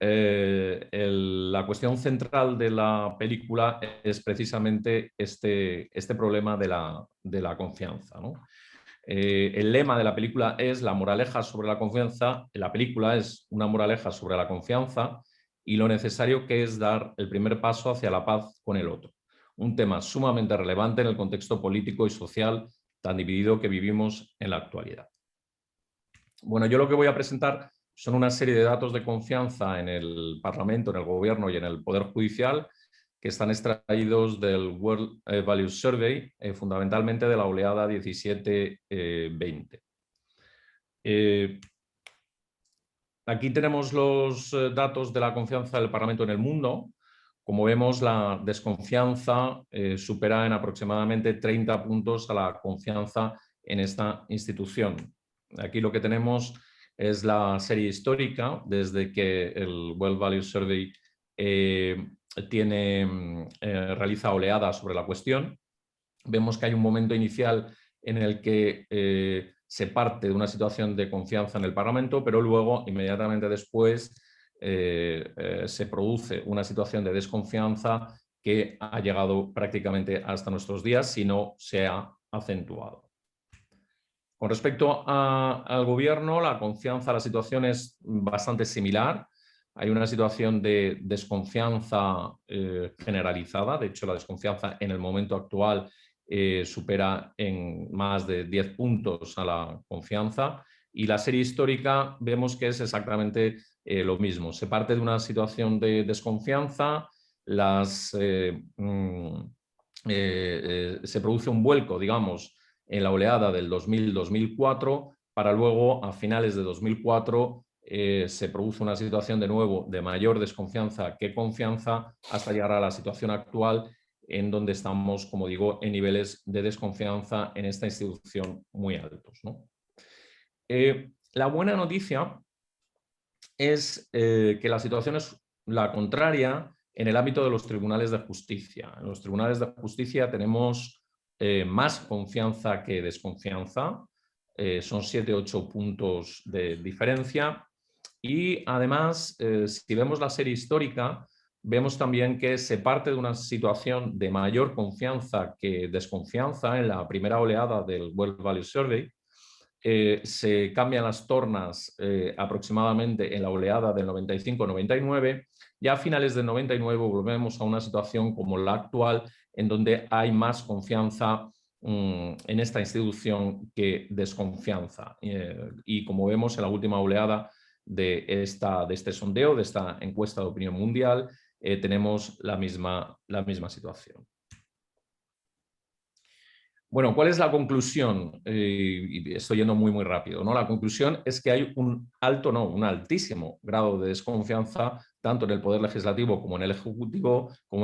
la cuestión central de la película es precisamente este problema de la confianza, ¿no? El lema de la película es la moraleja sobre la confianza. La película es una moraleja sobre la confianza y lo necesario que es dar el primer paso hacia la paz con el otro. Un tema sumamente relevante en el contexto político y social tan dividido que vivimos en la actualidad. Bueno, yo lo que voy a presentar son una serie de datos de confianza en el Parlamento, en el Gobierno y en el Poder Judicial que están extraídos del World Values Survey, fundamentalmente de la oleada 17-20. Aquí tenemos los datos de la confianza del Parlamento en el mundo. Como vemos, la desconfianza supera en aproximadamente 30 puntos a la confianza en esta institución. Aquí lo que tenemos es la serie histórica desde que el World Values Survey realiza oleadas sobre la cuestión. Vemos que hay un momento inicial en el que se parte de una situación de confianza en el Parlamento, pero luego, inmediatamente después, se produce una situación de desconfianza que ha llegado prácticamente hasta nuestros días, si no se ha acentuado. Con respecto al gobierno, la confianza, la situación es bastante similar. Hay una situación de desconfianza generalizada. De hecho, la desconfianza en el momento actual supera en más de 10 puntos a la confianza. Y la serie histórica vemos que es exactamente lo mismo. Se parte de una situación de desconfianza, se produce un vuelco, digamos, en la oleada del 2000-2004, para luego, a finales de 2004, se produce una situación de nuevo de mayor desconfianza que confianza, hasta llegar a la situación actual, en donde estamos, como digo, en niveles de desconfianza en esta institución muy altos, ¿no? La buena noticia es que la situación es la contraria en el ámbito de los tribunales de justicia. En los tribunales de justicia tenemos más confianza que desconfianza, son 7-8 puntos de diferencia y además, si vemos la serie histórica, vemos también que se parte de una situación de mayor confianza que desconfianza en la primera oleada del World Values Survey. Se cambian las tornas aproximadamente en la oleada del 95-99 y a finales del 99 volvemos a una situación como la actual, en donde hay más confianza en esta institución que desconfianza. Y como vemos en la última oleada de este sondeo, de esta encuesta de opinión mundial, tenemos la misma situación. Bueno, ¿cuál es la conclusión? Estoy yendo muy rápido, ¿no? La conclusión es que hay un altísimo grado de desconfianza tanto en el Poder Legislativo como en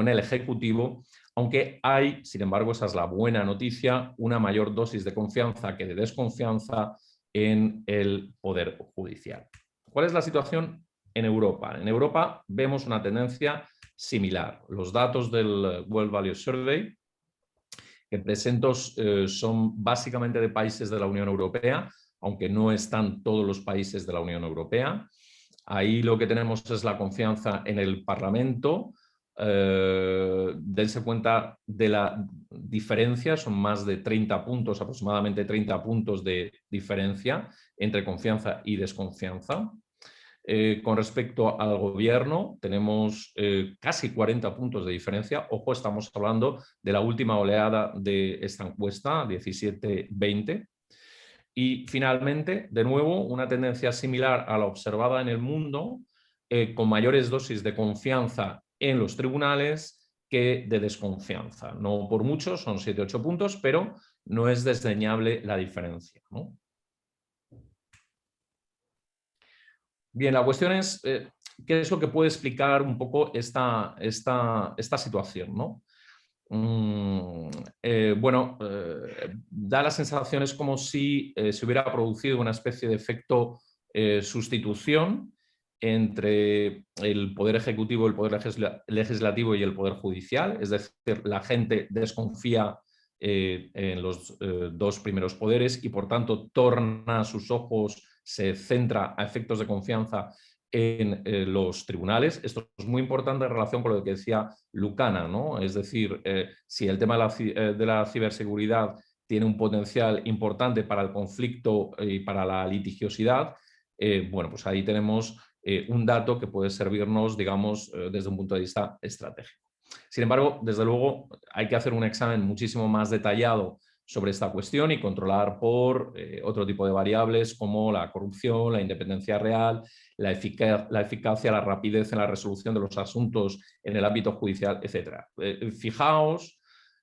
el Ejecutivo, aunque hay, sin embargo, esa es la buena noticia, una mayor dosis de confianza que de desconfianza en el Poder Judicial. ¿Cuál es la situación en Europa? En Europa vemos una tendencia similar. Los datos del World Values Survey que presento son básicamente de países de la Unión Europea, aunque no están todos los países de la Unión Europea. Ahí lo que tenemos es la confianza en el Parlamento. Dense cuenta de la diferencia, son más de 30 puntos, aproximadamente 30 puntos de diferencia entre confianza y desconfianza. Con respecto al gobierno, tenemos casi 40 puntos de diferencia. Ojo, estamos hablando de la última oleada de esta encuesta, 17-20. Y finalmente, de nuevo, una tendencia similar a la observada en el mundo, con mayores dosis de confianza en los tribunales que de desconfianza. No por mucho, son 7-8 puntos, pero no es desdeñable la diferencia, ¿no? Bien, la cuestión es, ¿qué es lo que puede explicar un poco esta situación, ¿no? Da la sensación, es como si se hubiera producido una especie de efecto sustitución entre el poder ejecutivo, el poder legislativo y el poder judicial. Es decir, la gente desconfía en los dos primeros poderes y por tanto torna sus ojos, se centra a efectos de confianza en los tribunales. Esto es muy importante en relación con lo que decía Lucana, ¿no? Es decir, si el tema de la ciberseguridad tiene un potencial importante para el conflicto y para la litigiosidad, bueno, pues ahí tenemos un dato que puede servirnos, digamos, desde un punto de vista estratégico. Sin embargo, desde luego, hay que hacer un examen muchísimo más detallado sobre esta cuestión y controlar por otro tipo de variables como la corrupción, la independencia real, la eficacia, la rapidez en la resolución de los asuntos en el ámbito judicial, etc. Fijaos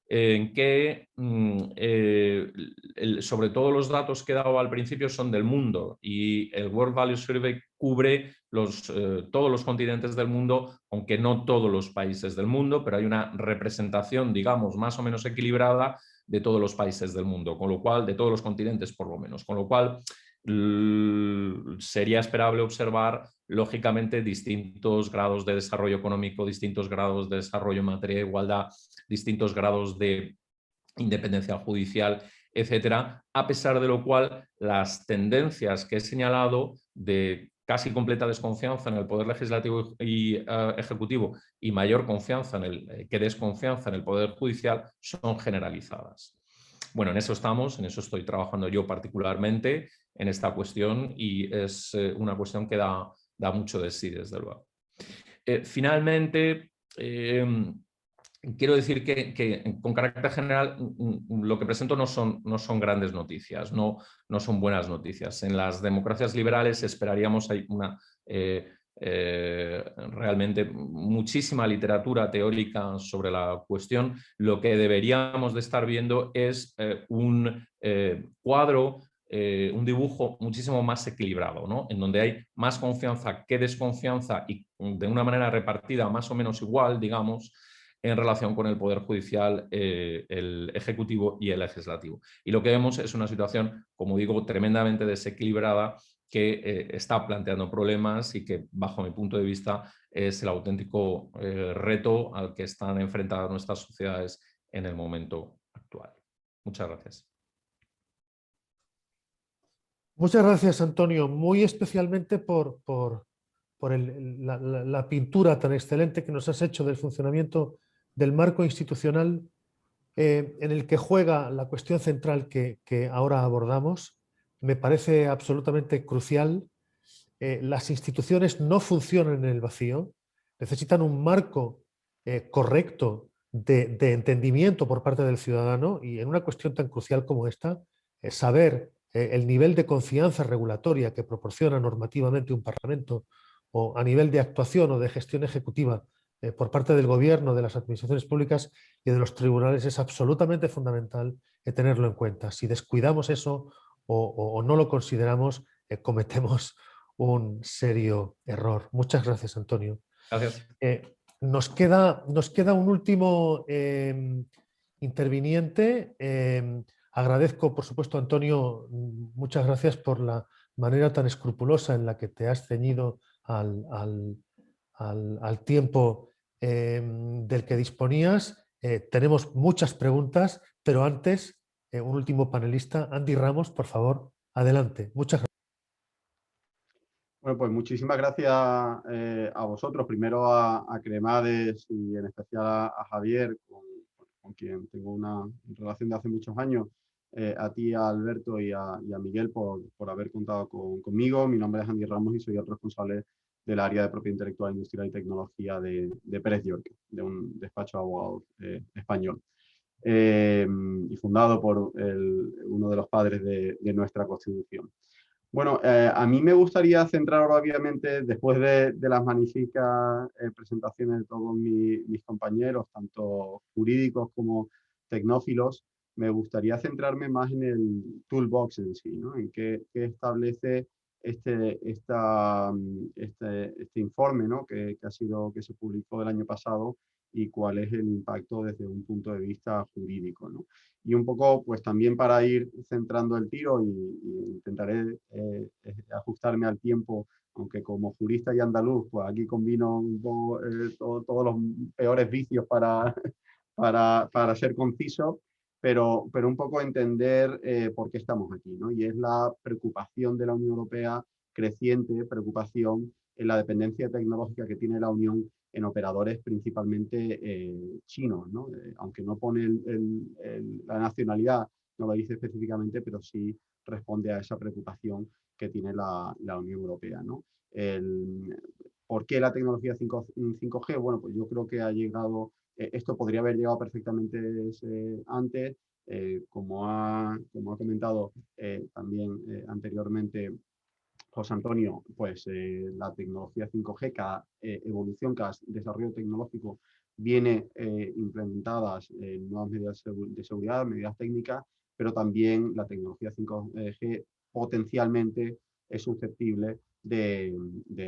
en que sobre todo los datos que he dado al principio son del mundo y el World Value Survey cubre todos los continentes del mundo, aunque no todos los países del mundo, pero hay una representación, digamos, más o menos equilibrada de todos los países del mundo, con lo cual, de todos los continentes por lo menos, con lo cual sería esperable observar, lógicamente, distintos grados de desarrollo económico, distintos grados de desarrollo en materia de igualdad, distintos grados de independencia judicial, etcétera, a pesar de lo cual las tendencias que he señalado de casi completa desconfianza en el poder legislativo y ejecutivo y mayor confianza que desconfianza en el poder judicial son generalizadas. Bueno, en eso estamos, en eso estoy trabajando yo particularmente en esta cuestión y es una cuestión que da mucho de sí, desde luego. Finalmente, quiero decir que con carácter general lo que presento no son grandes noticias, no son buenas noticias. En las democracias liberales esperaríamos realmente muchísima literatura teórica sobre la cuestión. Lo que deberíamos de estar viendo es un cuadro, un dibujo muchísimo más equilibrado, ¿no? En donde hay más confianza que desconfianza y de una manera repartida más o menos igual, digamos, en relación con el Poder Judicial, el Ejecutivo y el Legislativo. Y lo que vemos es una situación, como digo, tremendamente desequilibrada que está planteando problemas y que, bajo mi punto de vista, es el auténtico reto al que están enfrentadas nuestras sociedades en el momento actual. Muchas gracias. Muchas gracias, Antonio, muy especialmente por la pintura tan excelente que nos has hecho del funcionamiento del marco institucional en el que juega la cuestión central que ahora abordamos. Me parece absolutamente crucial. Las instituciones no funcionan en el vacío, necesitan un marco correcto de entendimiento por parte del ciudadano y en una cuestión tan crucial como esta, saber el nivel de confianza regulatoria que proporciona normativamente un Parlamento o a nivel de actuación o de gestión ejecutiva por parte del gobierno, de las administraciones públicas y de los tribunales es absolutamente fundamental tenerlo en cuenta. Si descuidamos eso o no lo consideramos, cometemos un serio error. Muchas gracias, Antonio. Gracias. Nos queda un último interviniente. Agradezco, por supuesto, Antonio, muchas gracias por la manera tan escrupulosa en la que te has ceñido al tiempo del que disponías. Tenemos muchas preguntas, pero antes, un último panelista, Andy Ramos, por favor, adelante. Muchas gracias. Bueno, pues muchísimas gracias a vosotros, primero a Cremades y en especial a Javier, con quien tengo una relación de hace muchos años, a ti, a Alberto y a Miguel por haber contado conmigo. Mi nombre es Andy Ramos y soy el responsable del área de propiedad intelectual, industrial y tecnología de Pérez York, de un despacho de abogados español. Y fundado por uno de los padres de nuestra Constitución. Bueno, a mí me gustaría centrar obviamente, después de las magníficas presentaciones de todos mis compañeros, tanto jurídicos como tecnófilos, me gustaría centrarme más en el toolbox en sí, ¿no? En qué establece este informe, ¿no? que se publicó el año pasado, y cuál es el impacto desde un punto de vista jurídico, ¿no? Y un poco, pues también para ir centrando el tiro, y intentaré ajustarme al tiempo, aunque como jurista y andaluz, pues aquí combino un poco todos los peores vicios para ser conciso, pero un poco entender por qué estamos aquí, ¿no? Y es la preocupación de la Unión Europea, creciente preocupación en la dependencia tecnológica que tiene la Unión en operadores principalmente chinos, ¿no? Aunque no pone la nacionalidad, no lo dice específicamente, pero sí responde a esa preocupación que tiene la Unión Europea, ¿no? ¿Por qué la tecnología 5G? Bueno, pues yo creo que ha llegado, esto podría haber llegado perfectamente antes, como ha comentado también anteriormente José Antonio, pues la tecnología 5G, cada evolución, cada desarrollo tecnológico viene implementadas en nuevas medidas de seguridad, medidas técnicas, pero también la tecnología 5G potencialmente es susceptible de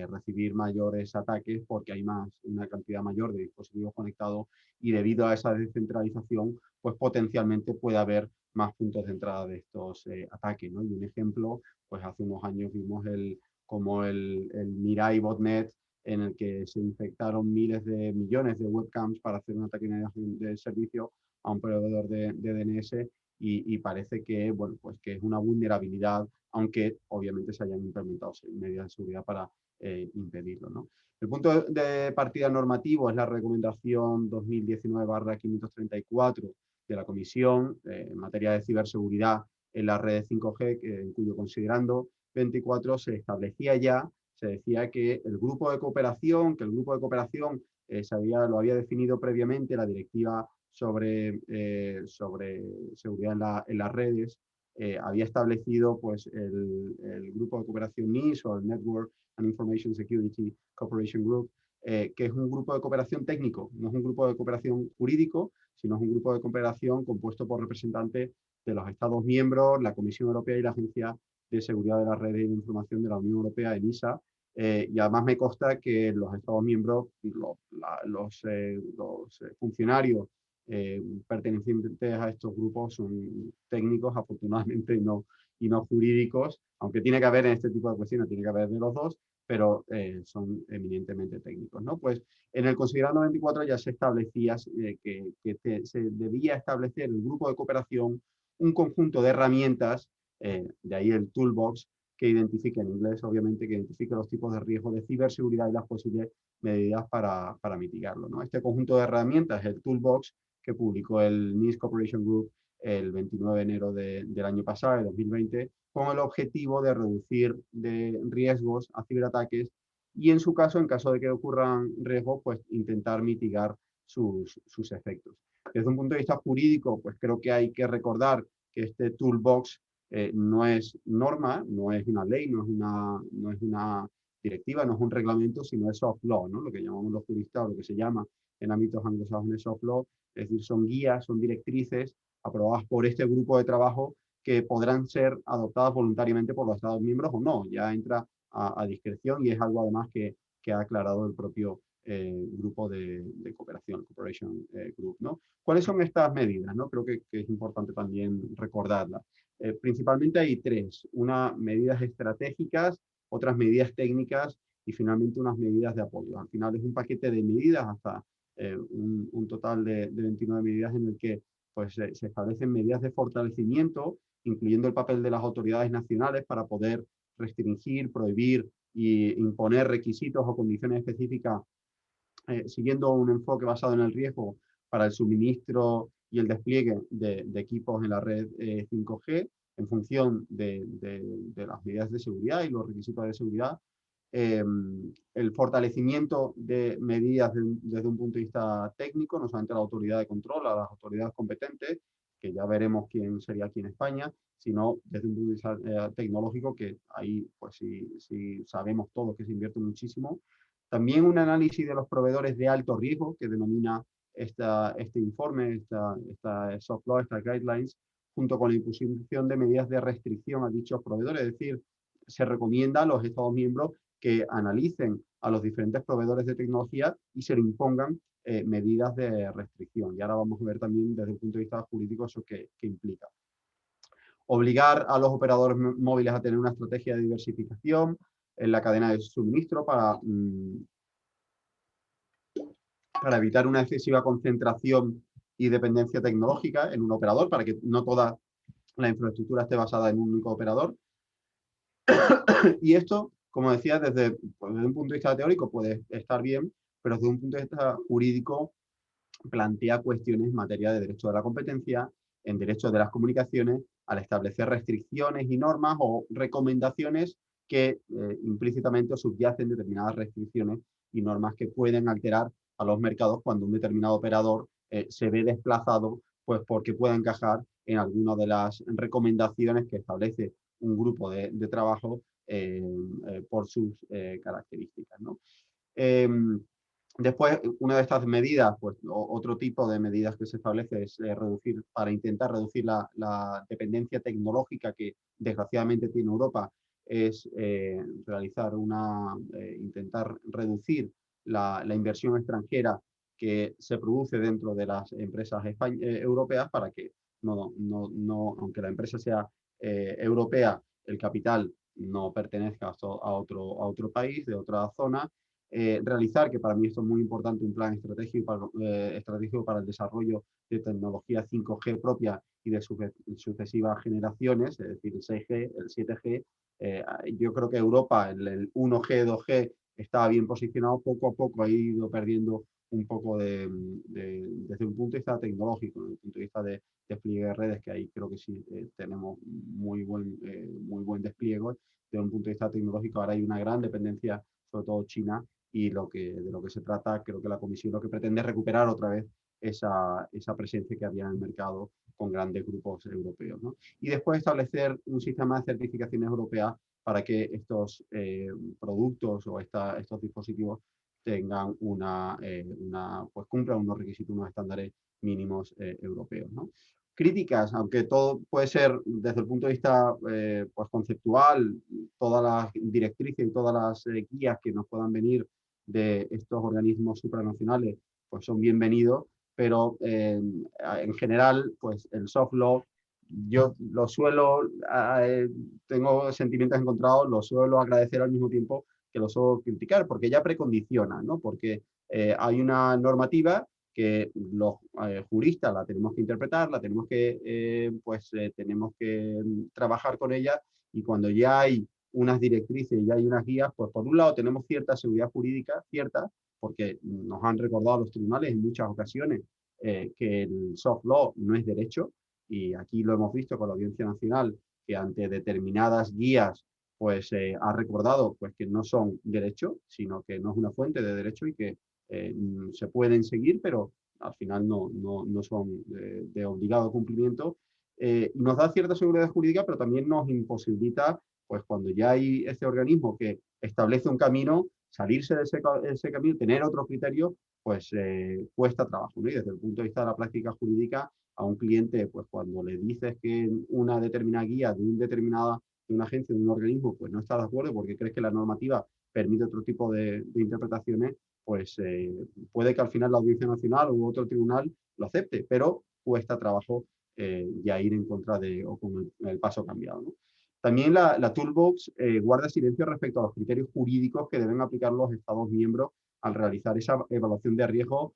recibir mayores ataques, porque hay una cantidad mayor de dispositivos conectados, y debido a esa descentralización, pues potencialmente puede haber más puntos de entrada de estos ataques, ¿no? Y un ejemplo, pues hace unos años vimos como el Mirai Botnet, en el que se infectaron millones de webcams para hacer un ataque de servicio a un proveedor de DNS, y parece que, bueno, pues que es una vulnerabilidad, aunque obviamente se hayan implementado medidas de seguridad para impedirlo, ¿no? El punto de partida normativo es la recomendación 2019/534 de la Comisión en materia de ciberseguridad en las redes 5G, en cuyo considerando 24 se establecía ya, se decía que el grupo de cooperación, lo había definido previamente la directiva sobre seguridad en las redes, había establecido pues el grupo de cooperación NIS, o el Network and Information Security Cooperation Group, que es un grupo de cooperación técnico, no es un grupo de cooperación jurídico, sino es un grupo de cooperación compuesto por representantes de los Estados miembros, la Comisión Europea y la Agencia de Seguridad de las Redes y de Información de la Unión Europea, ENISA, y además me consta que los Estados miembros, los funcionarios pertenecientes a estos grupos son técnicos, afortunadamente, y no jurídicos, aunque tiene que haber en este tipo de cuestiones, tiene que haber de los dos, pero son eminentemente técnicos, ¿no? Pues en el considerando 24 ya se establecía que se debía establecer el grupo de cooperación, un conjunto de herramientas, de ahí el toolbox, que identifique, en inglés obviamente, que identifique los tipos de riesgo de ciberseguridad y las posibles medidas para mitigarlo, ¿no? Este conjunto de herramientas, el toolbox, que publicó el NIS Cooperation Group el 29 de enero del año pasado, de 2020, con el objetivo de reducir de riesgos a ciberataques, y en su caso, en caso de que ocurran riesgos, pues intentar mitigar sus efectos. Desde un punto de vista jurídico, pues creo que hay que recordar que este toolbox no es norma, no es una ley, no es una directiva, no es un reglamento, sino es soft law, ¿no? Lo que llamamos los juristas, o lo que se llama en ámbitos anglosajones soft law, es decir, son guías, son directrices aprobadas por este grupo de trabajo, que podrán ser adoptadas voluntariamente por los Estados miembros o no. Ya entra a discreción, y es algo además que ha aclarado el propio grupo de cooperación, Cooperation Group, ¿no? ¿Cuáles son estas medidas, ¿no? Creo que es importante también recordarlas. Principalmente hay tres: medidas estratégicas, otras medidas técnicas, y finalmente unas medidas de apoyo. Al final es un paquete de medidas, hasta un total de 29 medidas, en el que pues, se establecen medidas de fortalecimiento, incluyendo el papel de las autoridades nacionales para poder restringir, prohibir e imponer requisitos o condiciones específicas, siguiendo un enfoque basado en el riesgo para el suministro y el despliegue de equipos en la red 5G, en función de las medidas de seguridad y los requisitos de seguridad. El fortalecimiento de medidas desde un punto de vista técnico, no solamente a la autoridad de control, a las autoridades competentes, que ya veremos quién sería aquí en España, sino desde un punto de vista tecnológico, que ahí pues sí sabemos todos que se invierte muchísimo. También un análisis de los proveedores de alto riesgo, que denomina este informe, esta soft law, estas guidelines, junto con la imposición de medidas de restricción a dichos proveedores. Es decir, se recomienda a los Estados miembros que analicen a los diferentes proveedores de tecnología y se le impongan medidas de restricción. Y ahora vamos a ver también desde el punto de vista jurídico eso qué implica. Obligar a los operadores móviles a tener una estrategia de diversificación en la cadena de suministro para evitar una excesiva concentración y dependencia tecnológica en un operador, para que no toda la infraestructura esté basada en un único operador. Y esto, como decía, desde un punto de vista teórico puede estar bien, pero desde un punto de vista jurídico plantea cuestiones en materia de derecho de la competencia, en derecho de las comunicaciones, al establecer restricciones y normas o recomendaciones que implícitamente subyacen determinadas restricciones y normas que pueden alterar a los mercados cuando un determinado operador se ve desplazado, pues porque pueda encajar en alguna de las recomendaciones que establece un grupo de trabajo por sus características, ¿no? Después, una de estas medidas, pues otro tipo de medidas que se establece es para intentar reducir la dependencia tecnológica que desgraciadamente tiene Europa, es intentar reducir la inversión extranjera que se produce dentro de las empresas europeas, para que aunque la empresa sea europea, el capital no pertenezca a otro país, de otra zona. Realizar, que para mí esto es muy importante, un plan estratégico para el desarrollo de tecnología 5G propia y de sucesivas generaciones, es decir, el 6G, el 7G. Yo creo que Europa, el 1G, 2G, estaba bien posicionado, poco a poco ha ido perdiendo un poco desde un punto de vista tecnológico, desde el punto de vista de despliegue de redes, que ahí creo que sí tenemos muy buen despliegue. Desde un punto de vista tecnológico ahora hay una gran dependencia, sobre todo China, y de lo que se trata, creo que la Comisión lo que pretende es recuperar otra vez esa presencia que había en el mercado con grandes grupos europeos, ¿no? Y después establecer un sistema de certificaciones europeas para que estos productos o estos dispositivos tengan pues cumplan unos requisitos, unos estándares mínimos europeos, ¿no? Críticas, aunque todo puede ser desde el punto de vista pues conceptual, todas las directrices y todas las guías que nos puedan venir de estos organismos supranacionales, pues son bienvenidos, pero en general, pues el soft law, yo lo suelo, tengo sentimientos encontrados, lo suelo agradecer al mismo tiempo que lo suelo criticar, porque ya precondiciona, ¿no? Porque hay una normativa que los juristas la tenemos que interpretar, la tenemos que, tenemos que trabajar con ella, y cuando ya hay unas directrices y ya hay unas guías, pues por un lado tenemos cierta seguridad jurídica, porque nos han recordado los tribunales en muchas ocasiones que el soft law no es derecho, y aquí lo hemos visto con la Audiencia Nacional, que ante determinadas guías pues ha recordado pues que no son derecho, sino que no es una fuente de derecho y que se pueden seguir, pero al final no son de obligado cumplimiento. Nos da cierta seguridad jurídica, pero también nos imposibilita, pues cuando ya hay ese organismo que establece un camino, salirse de ese camino, tener otro criterio, pues cuesta trabajo, ¿no? Y desde el punto de vista de la práctica jurídica, a un cliente, pues cuando le dices que una determinada guía de una agencia, de un organismo, pues no está de acuerdo porque crees que la normativa permite otro tipo de interpretaciones, pues puede que al final la Audiencia Nacional u otro tribunal lo acepte, pero cuesta trabajo ya ir en contra o con el paso cambiado, ¿no? También la Toolbox guarda silencio respecto a los criterios jurídicos que deben aplicar los Estados miembros al realizar esa evaluación de riesgo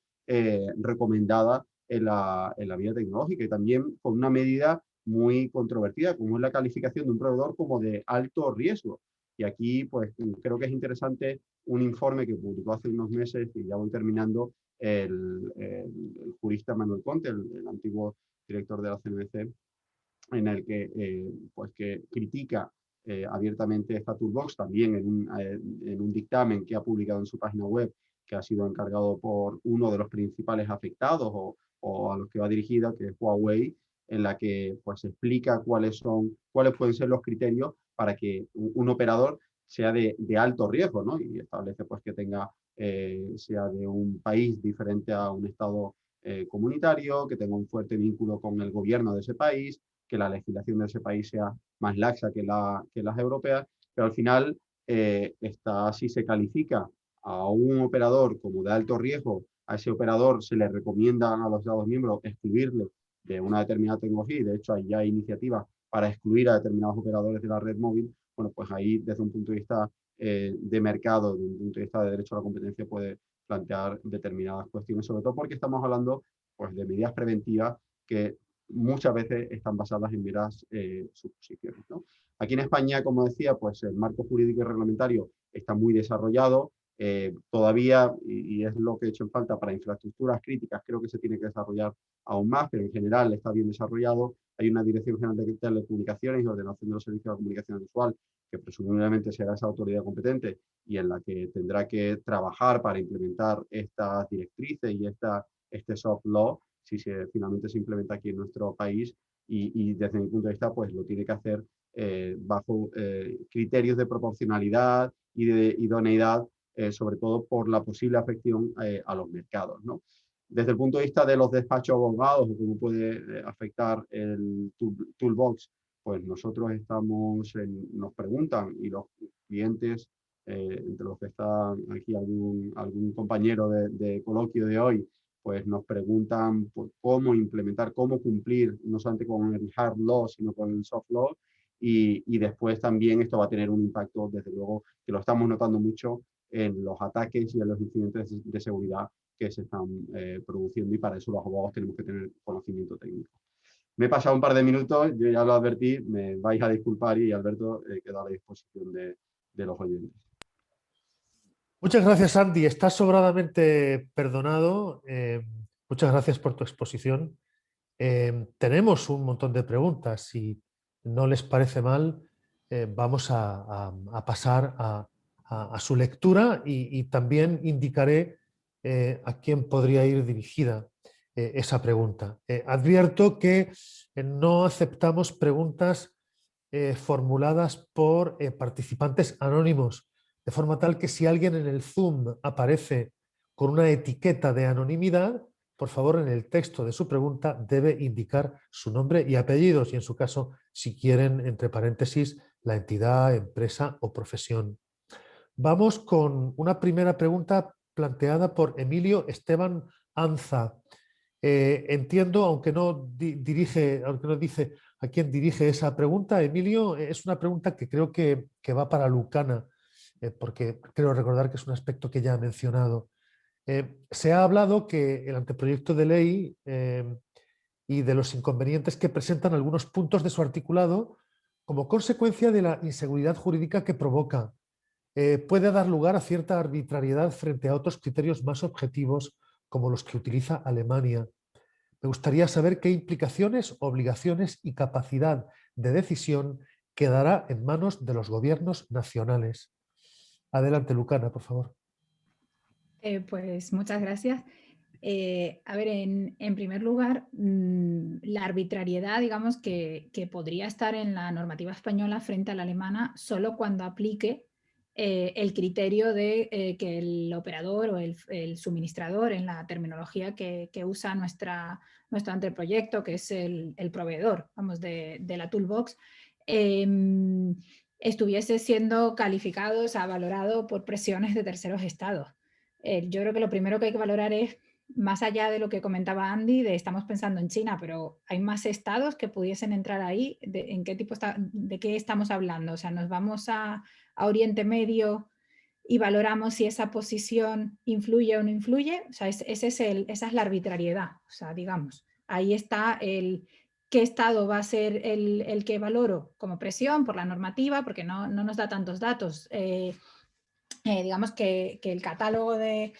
recomendada en la vía tecnológica, y también con una medida muy controvertida, como es la calificación de un proveedor como de alto riesgo. Y aquí, pues, creo que es interesante un informe que publicó hace unos meses, y ya voy terminando, el jurista Manuel Conte, el antiguo director de la CNMC, en el que, pues, que critica abiertamente esta Toolbox, también en un dictamen que ha publicado en su página web, que ha sido encargado por uno de los principales afectados o a los que va dirigida, que es Huawei, en la que pues explica cuáles pueden ser los criterios para que un operador sea de alto riesgo, ¿no? Y establece pues que sea de un país diferente a un estado comunitario, que tenga un fuerte vínculo con el gobierno de ese país, que la legislación de ese país sea más laxa que las europeas, pero al final si se califica a un operador como de alto riesgo, a ese operador se le recomienda a los Estados miembros excluirle de una determinada tecnología, y de hecho hay ya iniciativas para excluir a determinados operadores de la red móvil. Bueno, pues ahí desde un punto de vista de mercado, desde un punto de vista de derecho a la competencia, puede plantear determinadas cuestiones, sobre todo porque estamos hablando pues, de medidas preventivas que muchas veces están basadas en meras suposiciones, ¿no? Aquí en España, como decía, pues el marco jurídico y reglamentario está muy desarrollado. Todavía, y es lo que he hecho en falta para infraestructuras críticas, creo que se tiene que desarrollar aún más, pero en general está bien desarrollado. Hay una Dirección General de Telecomunicaciones y Ordenación de los Servicios de la Comunicación Visual, que presumiblemente será esa autoridad competente y en la que tendrá que trabajar para implementar estas directrices y este soft law, si finalmente se implementa aquí en nuestro país, y desde mi punto de vista pues lo tiene que hacer bajo criterios de proporcionalidad y de idoneidad, sobre todo por la posible afección a los mercados, ¿no? Desde el punto de vista de los despachos abogados o cómo puede afectar el toolbox, pues nosotros nos preguntan, y los clientes, entre los que está aquí algún compañero de coloquio de hoy, pues nos preguntan pues, cómo implementar, cómo cumplir, no solamente con el hard law, sino con el soft law, y después también esto va a tener un impacto, desde luego, que lo estamos notando mucho en los ataques y en los incidentes de seguridad que se están produciendo, y para eso los abogados tenemos que tener conocimiento técnico. Me he pasado un par de minutos, yo ya lo advertí, me vais a disculpar, y Alberto queda a la disposición de los oyentes. Muchas gracias, Andy. Estás sobradamente perdonado. Muchas gracias por tu exposición. Tenemos un montón de preguntas. Si no les parece mal, vamos a pasar a su lectura, y también indicaré a quién podría ir dirigida esa pregunta. Advierto que no aceptamos preguntas formuladas por participantes anónimos, de forma tal que si alguien en el Zoom aparece con una etiqueta de anonimidad, por favor, en el texto de su pregunta debe indicar su nombre y apellidos, y en su caso, si quieren, entre paréntesis, la entidad, empresa o profesión. Vamos con una primera pregunta planteada por Emilio Esteban Anza. Entiendo, aunque no dice a quién dirige esa pregunta, Emilio, es una pregunta que creo que va para Lucana, porque creo recordar que es un aspecto que ya ha mencionado. Se ha hablado que el anteproyecto de ley y de los inconvenientes que presentan algunos puntos de su articulado, como consecuencia de la inseguridad jurídica que provoca, puede dar lugar a cierta arbitrariedad frente a otros criterios más objetivos, como los que utiliza Alemania. Me gustaría saber qué implicaciones, obligaciones y capacidad de decisión quedará en manos de los gobiernos nacionales. Adelante, Lucana, por favor. Pues muchas gracias. A ver, en primer lugar, la arbitrariedad, digamos, que podría estar en la normativa española frente a la alemana solo cuando aplique el criterio de que el operador o el suministrador, en la terminología que usa nuestro anteproyecto, que es el proveedor, vamos, de la toolbox, estuviese siendo calificado, o sea, valorado por presiones de terceros estados. Yo creo que lo primero que hay que valorar es, más allá de lo que comentaba Andy, de estamos pensando en China, pero hay más estados que pudiesen entrar ahí. ¿De qué estamos hablando? O sea, nos vamos a Oriente Medio y valoramos si esa posición influye o no influye. O sea, esa es la arbitrariedad. O sea, digamos, ahí está qué estado va a ser el que valoro como presión por la normativa, porque no nos da tantos datos. Digamos que el catálogo de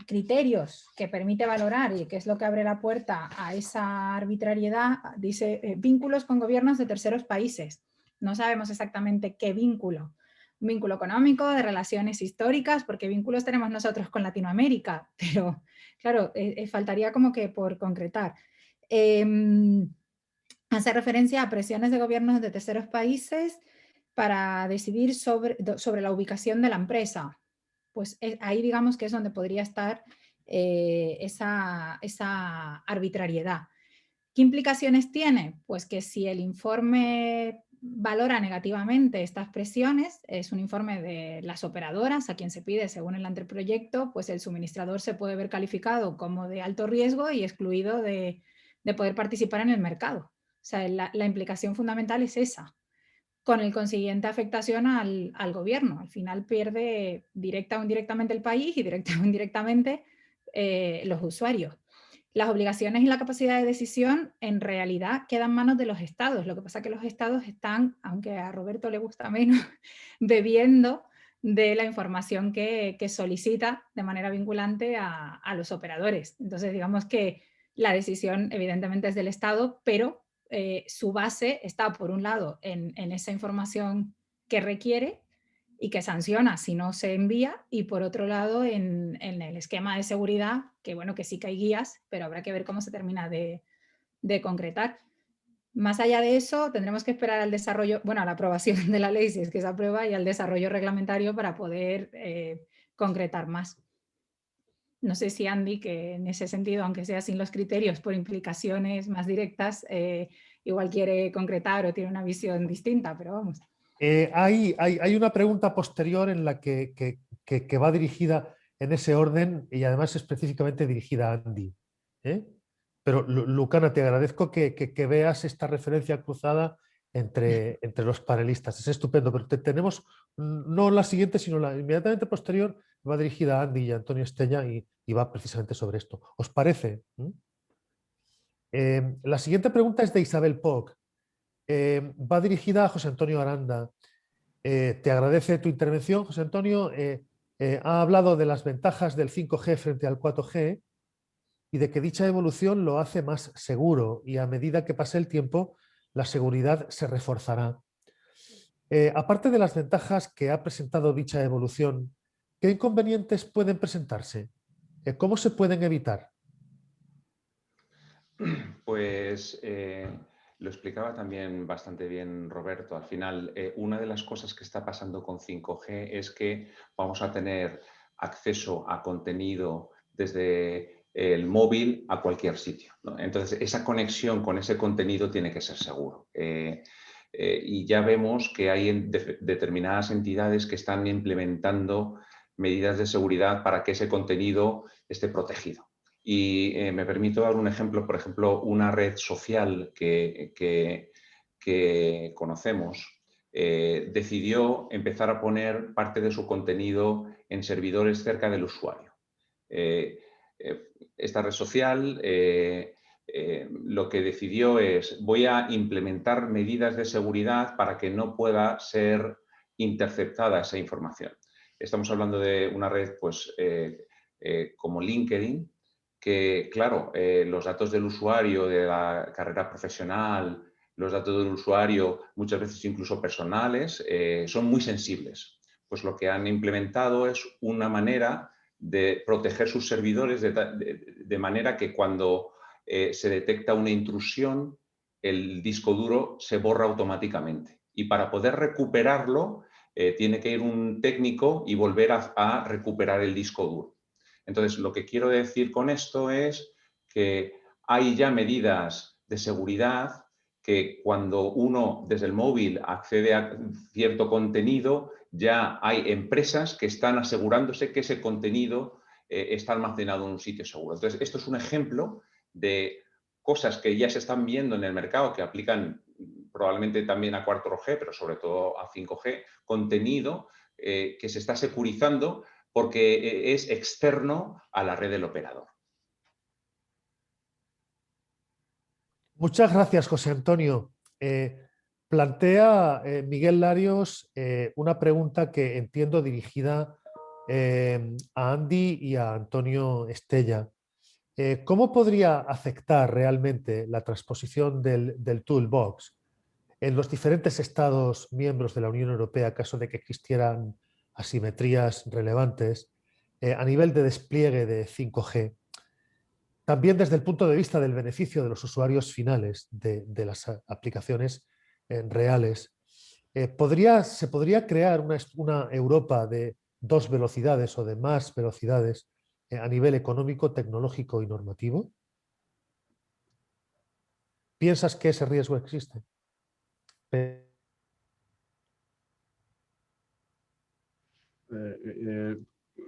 criterios que permite valorar y que es lo que abre la puerta a esa arbitrariedad, dice vínculos con gobiernos de terceros países. No sabemos exactamente qué vínculo. Un vínculo económico, de relaciones históricas, porque vínculos tenemos nosotros con Latinoamérica, pero claro, faltaría como que por concretar. Hace referencia a presiones de gobiernos de terceros países para decidir sobre la ubicación de la empresa. Pues ahí digamos que es donde podría estar esa arbitrariedad. ¿Qué implicaciones tiene? Pues que si el informe valora negativamente estas presiones. Es un informe de las operadoras a quien se pide según el anteproyecto, pues el suministrador se puede ver calificado como de alto riesgo y excluido de poder participar en el mercado. O sea, la implicación fundamental es esa, con el consiguiente afectación al gobierno. Al final pierde directa o indirectamente el país y directa o indirectamente los usuarios. Las obligaciones y la capacidad de decisión en realidad quedan en manos de los estados. Lo que pasa es que los estados están, aunque a Roberto le gusta menos, bebiendo de la información que solicita de manera vinculante a los operadores. Entonces, digamos que la decisión evidentemente es del Estado, pero su base está, por un lado, en esa información que requiere y que sanciona si no se envía, y por otro lado en el esquema de seguridad, que bueno, que sí que hay guías, pero habrá que ver cómo se termina de concretar. Más allá de eso, tendremos que esperar al desarrollo, bueno, a la aprobación de la ley, si es que se aprueba, y al desarrollo reglamentario para poder concretar más. No sé si Andy, que en ese sentido, aunque sea sin los criterios, por implicaciones más directas, igual quiere concretar o tiene una visión distinta, pero vamos. Hay una pregunta posterior en la que va dirigida en ese orden y además específicamente dirigida a Andy. Pero Lucana, te agradezco que veas esta referencia cruzada entre los panelistas. Es estupendo, pero tenemos no la siguiente, sino la inmediatamente posterior, va dirigida a Andy y a Antonio Estella y va precisamente sobre esto. ¿Os parece? La siguiente pregunta es de Isabel Poc. Va dirigida a José Antonio Aranda. Te agradece tu intervención, José Antonio. Ha hablado de las ventajas del 5G frente al 4G y de que dicha evolución lo hace más seguro y a medida que pase el tiempo la seguridad se reforzará. Aparte de las ventajas que ha presentado dicha evolución, ¿qué inconvenientes pueden presentarse? ¿Cómo se pueden evitar? Pues lo explicaba también bastante bien Roberto. Al final, una de las cosas que está pasando con 5G es que vamos a tener acceso a contenido desde el móvil a cualquier sitio, ¿no? Entonces, esa conexión con ese contenido tiene que ser seguro. Y ya vemos que hay determinadas entidades que están implementando medidas de seguridad para que ese contenido esté protegido. Y me permito dar un ejemplo, por ejemplo, una red social que conocemos decidió empezar a poner parte de su contenido en servidores cerca del usuario. Esta red social lo que decidió es: voy a implementar medidas de seguridad para que no pueda ser interceptada esa información. Estamos hablando de una red pues, como LinkedIn, que, claro, los datos del usuario, de la carrera profesional, los datos del usuario, muchas veces incluso personales, son muy sensibles. Pues lo que han implementado es una manera de proteger sus servidores de manera que cuando se detecta una intrusión, el disco duro se borra automáticamente. Y para poder recuperarlo, tiene que ir un técnico y volver a recuperar el disco duro. Entonces, lo que quiero decir con esto es que hay ya medidas de seguridad que cuando uno desde el móvil accede a cierto contenido, ya hay empresas que están asegurándose que ese contenido está almacenado en un sitio seguro. Entonces, esto es un ejemplo de cosas que ya se están viendo en el mercado, que aplican probablemente también a 4G, pero sobre todo a 5G, contenido que se está securizando porque es externo a la red del operador. Muchas gracias, José Antonio. Plantea Miguel Larios una pregunta que entiendo dirigida a Andy y a Antonio Estella. ¿Cómo podría afectar realmente la transposición del Toolbox en los diferentes Estados miembros de la Unión Europea en caso de que existieran asimetrías relevantes a nivel de despliegue de 5G? También desde el punto de vista del beneficio de los usuarios finales de las aplicaciones reales. ¿Se podría crear una Europa de 2 velocidades o de más velocidades a nivel económico, tecnológico y normativo? ¿Piensas que ese riesgo existe?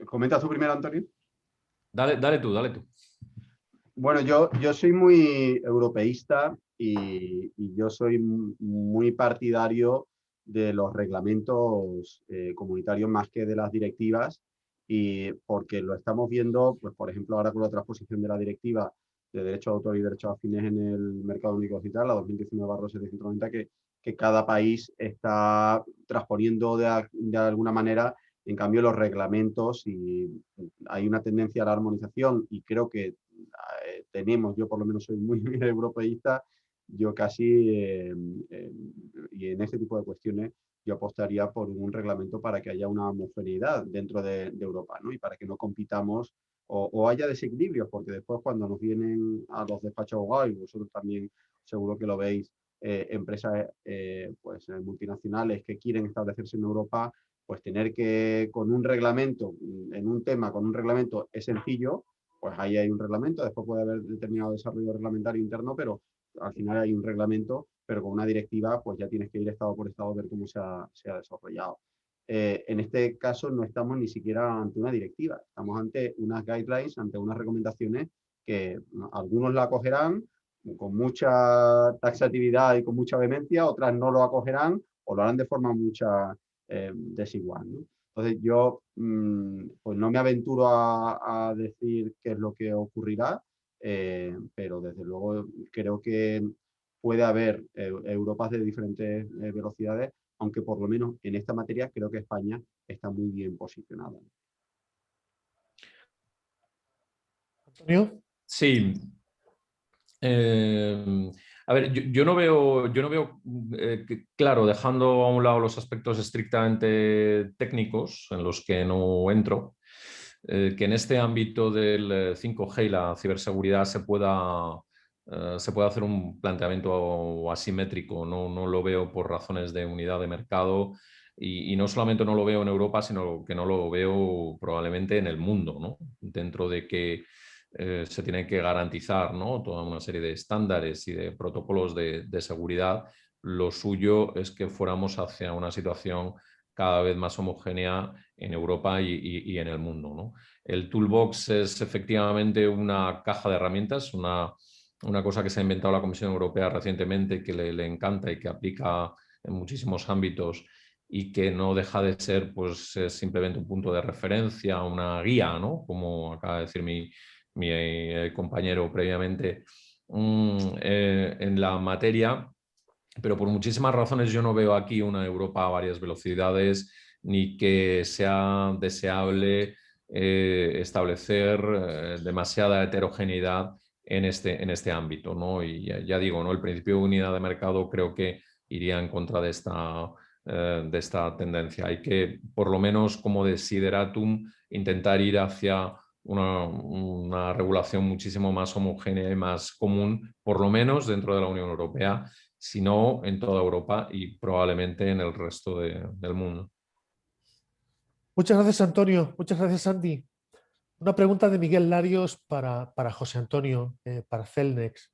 ¿Comenta tú primero, Antonio? Dale tú, dale tú. Bueno, yo soy muy europeísta y yo soy muy partidario de los reglamentos comunitarios más que de las directivas, y porque lo estamos viendo, pues por ejemplo, ahora con la transposición de la directiva de derechos de autor y derechos afines en el mercado único digital, la 2019/790, que cada país está transponiendo de alguna manera. En cambio, los reglamentos, y hay una tendencia a la armonización, y creo que yo por lo menos soy muy europeísta, yo casi, y en este tipo de cuestiones, yo apostaría por un reglamento para que haya una homogeneidad dentro de Europa, ¿no? Y para que no compitamos o haya desequilibrios, porque después cuando nos vienen a los despachos abogados, y vosotros también seguro que lo veis, empresas pues, multinacionales que quieren establecerse en Europa, pues tener que, con un reglamento, en un tema, con un reglamento es sencillo, pues ahí hay un reglamento, después puede haber determinado desarrollo reglamentario interno, pero al final hay un reglamento, pero con una directiva pues ya tienes que ir estado por estado a ver cómo se ha desarrollado. En este caso no estamos ni siquiera ante una directiva, estamos ante unas guidelines, ante unas recomendaciones que algunos la acogerán con mucha taxatividad y con mucha vehemencia, otras no lo acogerán o lo harán de forma desigual, ¿no? Entonces yo pues no me aventuro a decir qué es lo que ocurrirá, pero desde luego creo que puede haber Europas de diferentes velocidades, aunque por lo menos en esta materia creo que España está muy bien posicionada. Antonio. Sí. A ver, yo no veo claro, dejando a un lado los aspectos estrictamente técnicos en los que no entro, que en este ámbito del 5G y la ciberseguridad se pueda hacer un planteamiento asimétrico. No lo veo por razones de unidad de mercado, y no solamente no lo veo en Europa, sino que no lo veo probablemente en el mundo, ¿no? Dentro de que se tiene que garantizar, ¿no?, toda una serie de estándares y de protocolos de seguridad. Lo suyo es que fuéramos hacia una situación cada vez más homogénea en Europa y en el mundo, ¿no? El toolbox es efectivamente una caja de herramientas, una cosa que se ha inventado la Comisión Europea recientemente, que le encanta y que aplica en muchísimos ámbitos, y que no deja de ser pues simplemente un punto de referencia, una guía, ¿no?, como acaba de decir mi compañero previamente, en la materia. Pero por muchísimas razones yo no veo aquí una Europa a varias velocidades, ni que sea deseable establecer demasiada heterogeneidad en este ámbito, ¿no? Y ya digo, ¿no?, el principio de unidad de mercado creo que iría en contra de esta tendencia. Hay que, por lo menos como desideratum, intentar ir hacia una regulación muchísimo más homogénea y más común, por lo menos dentro de la Unión Europea, sino en toda Europa y probablemente en el resto del mundo. Muchas gracias, Antonio. Muchas gracias, Sandy. Una pregunta de Miguel Larios para José Antonio, para Cellnex.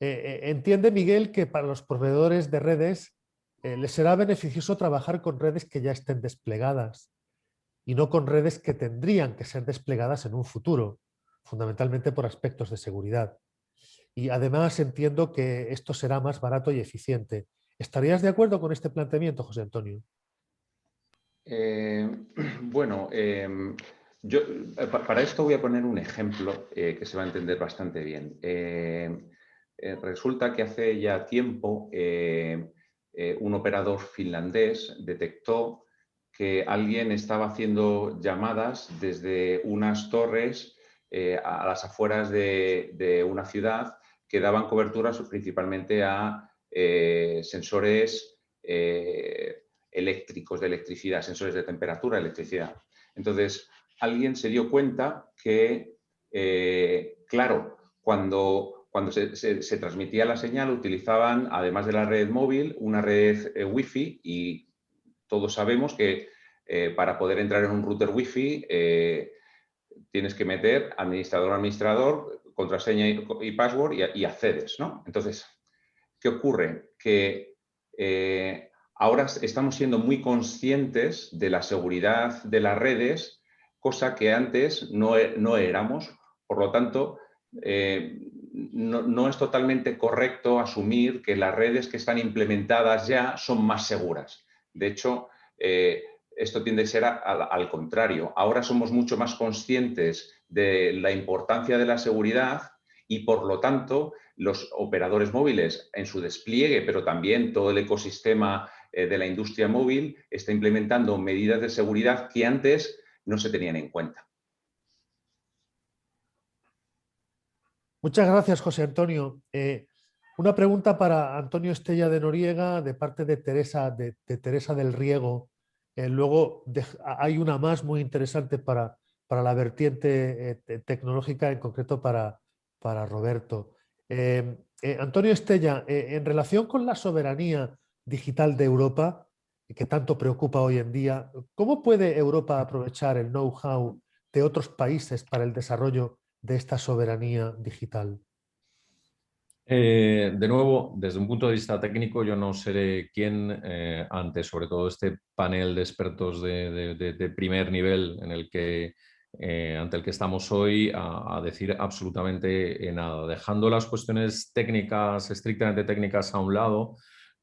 Entiende Miguel que para los proveedores de redes les será beneficioso trabajar con redes que ya estén desplegadas y no con redes que tendrían que ser desplegadas en un futuro, fundamentalmente por aspectos de seguridad. Y además entiendo que esto será más barato y eficiente. ¿Estarías de acuerdo con este planteamiento, José Antonio? Bueno, yo para esto voy a poner un ejemplo que se va a entender bastante bien. Resulta que hace ya tiempo un operador finlandés detectó que alguien estaba haciendo llamadas desde unas torres a las afueras de una ciudad, que daban cobertura principalmente a sensores eléctricos, de electricidad, sensores de temperatura, electricidad. Entonces, alguien se dio cuenta que, claro, cuando se transmitía la señal, utilizaban, además de la red móvil, una red Wi-Fi, y todos sabemos que para poder entrar en un router Wi-Fi tienes que meter administrador, contraseña y password, y accedes, ¿no? Entonces, ¿qué ocurre? Que ahora estamos siendo muy conscientes de la seguridad de las redes, cosa que antes no éramos. Por lo tanto, no es totalmente correcto asumir que las redes que están implementadas ya son más seguras. De hecho, esto tiende a ser al contrario. Ahora somos mucho más conscientes de la importancia de la seguridad y, por lo tanto, los operadores móviles en su despliegue, pero también todo el ecosistema de la industria móvil, está implementando medidas de seguridad que antes no se tenían en cuenta. Muchas gracias, José Antonio. Una pregunta para Antonio Estella de Noriega de parte de Teresa, Teresa del Riego. Luego hay una más muy interesante para la vertiente tecnológica, en concreto para Roberto. Antonio Estella, en relación con la soberanía digital de Europa, que tanto preocupa hoy en día, ¿cómo puede Europa aprovechar el know-how de otros países para el desarrollo de esta soberanía digital? De nuevo, desde un punto de vista técnico, yo no seré quien, ante sobre todo este panel de expertos de primer nivel ante el que estamos hoy, a decir absolutamente nada. Dejando las cuestiones técnicas, estrictamente técnicas a un lado,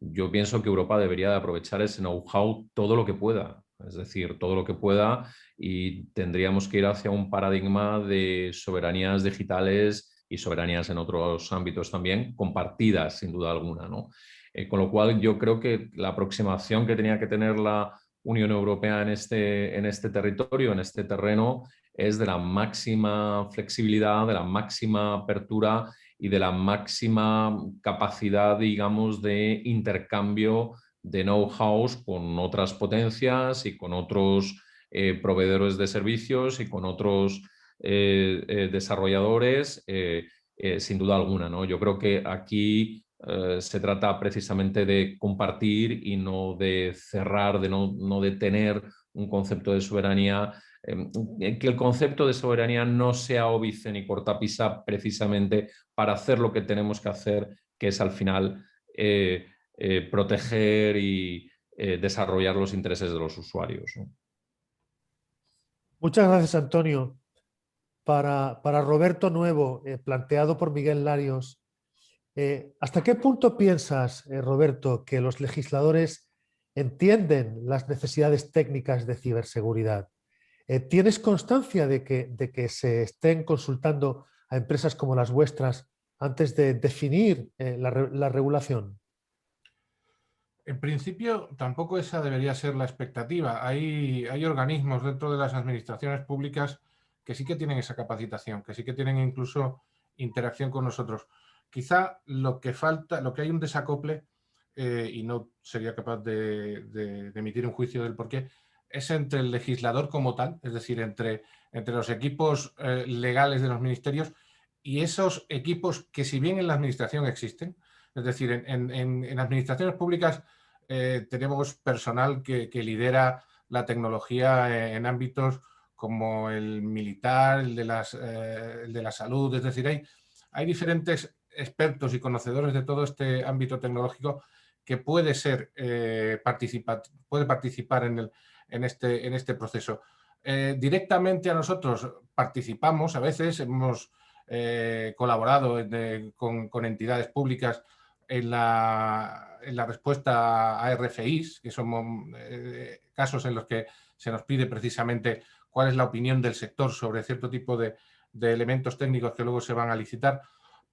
yo pienso que Europa debería de aprovechar ese know-how todo lo que pueda. Es decir, todo lo que pueda, y tendríamos que ir hacia un paradigma de soberanías digitales y soberanías en otros ámbitos también, compartidas sin duda alguna, ¿no? Con lo cual yo creo que la aproximación que tenía que tener la Unión Europea en este territorio, en este terreno, es de la máxima flexibilidad, de la máxima apertura y de la máxima capacidad, digamos, de intercambio de know-hows con otras potencias y con otros proveedores de servicios y con otros desarrolladores, sin duda alguna, ¿no? Yo creo que aquí se trata precisamente de compartir y no de cerrar, no de tener un concepto de soberanía, que el concepto de soberanía no sea óbice ni cortapisa precisamente para hacer lo que tenemos que hacer, que es al final proteger y desarrollar los intereses de los usuarios, ¿no? Muchas gracias, Antonio. Para Roberto Nuevo, planteado por Miguel Larios, ¿hasta qué punto piensas, Roberto, que los legisladores entienden las necesidades técnicas de ciberseguridad? ¿Tienes constancia de que se estén consultando a empresas como las vuestras antes de definir la regulación? En principio, tampoco esa debería ser la expectativa. Hay organismos dentro de las administraciones públicas que sí que tienen esa capacitación, que sí que tienen incluso interacción con nosotros. Quizá lo que falta, lo que hay un desacople, y no sería capaz de emitir un juicio del porqué, es entre el legislador como tal, es decir, entre los equipos legales de los ministerios y esos equipos que, si bien en la administración existen, es decir, en administraciones públicas tenemos personal que lidera la tecnología en ámbitos como el militar, el de la salud. Es decir, hay diferentes expertos y conocedores de todo este ámbito tecnológico que puede participar en este proceso. Directamente a nosotros participamos, a veces hemos colaborado con entidades públicas en la respuesta a RFIs, que son casos en los que se nos pide precisamente cuál es la opinión del sector sobre cierto tipo de elementos técnicos que luego se van a licitar,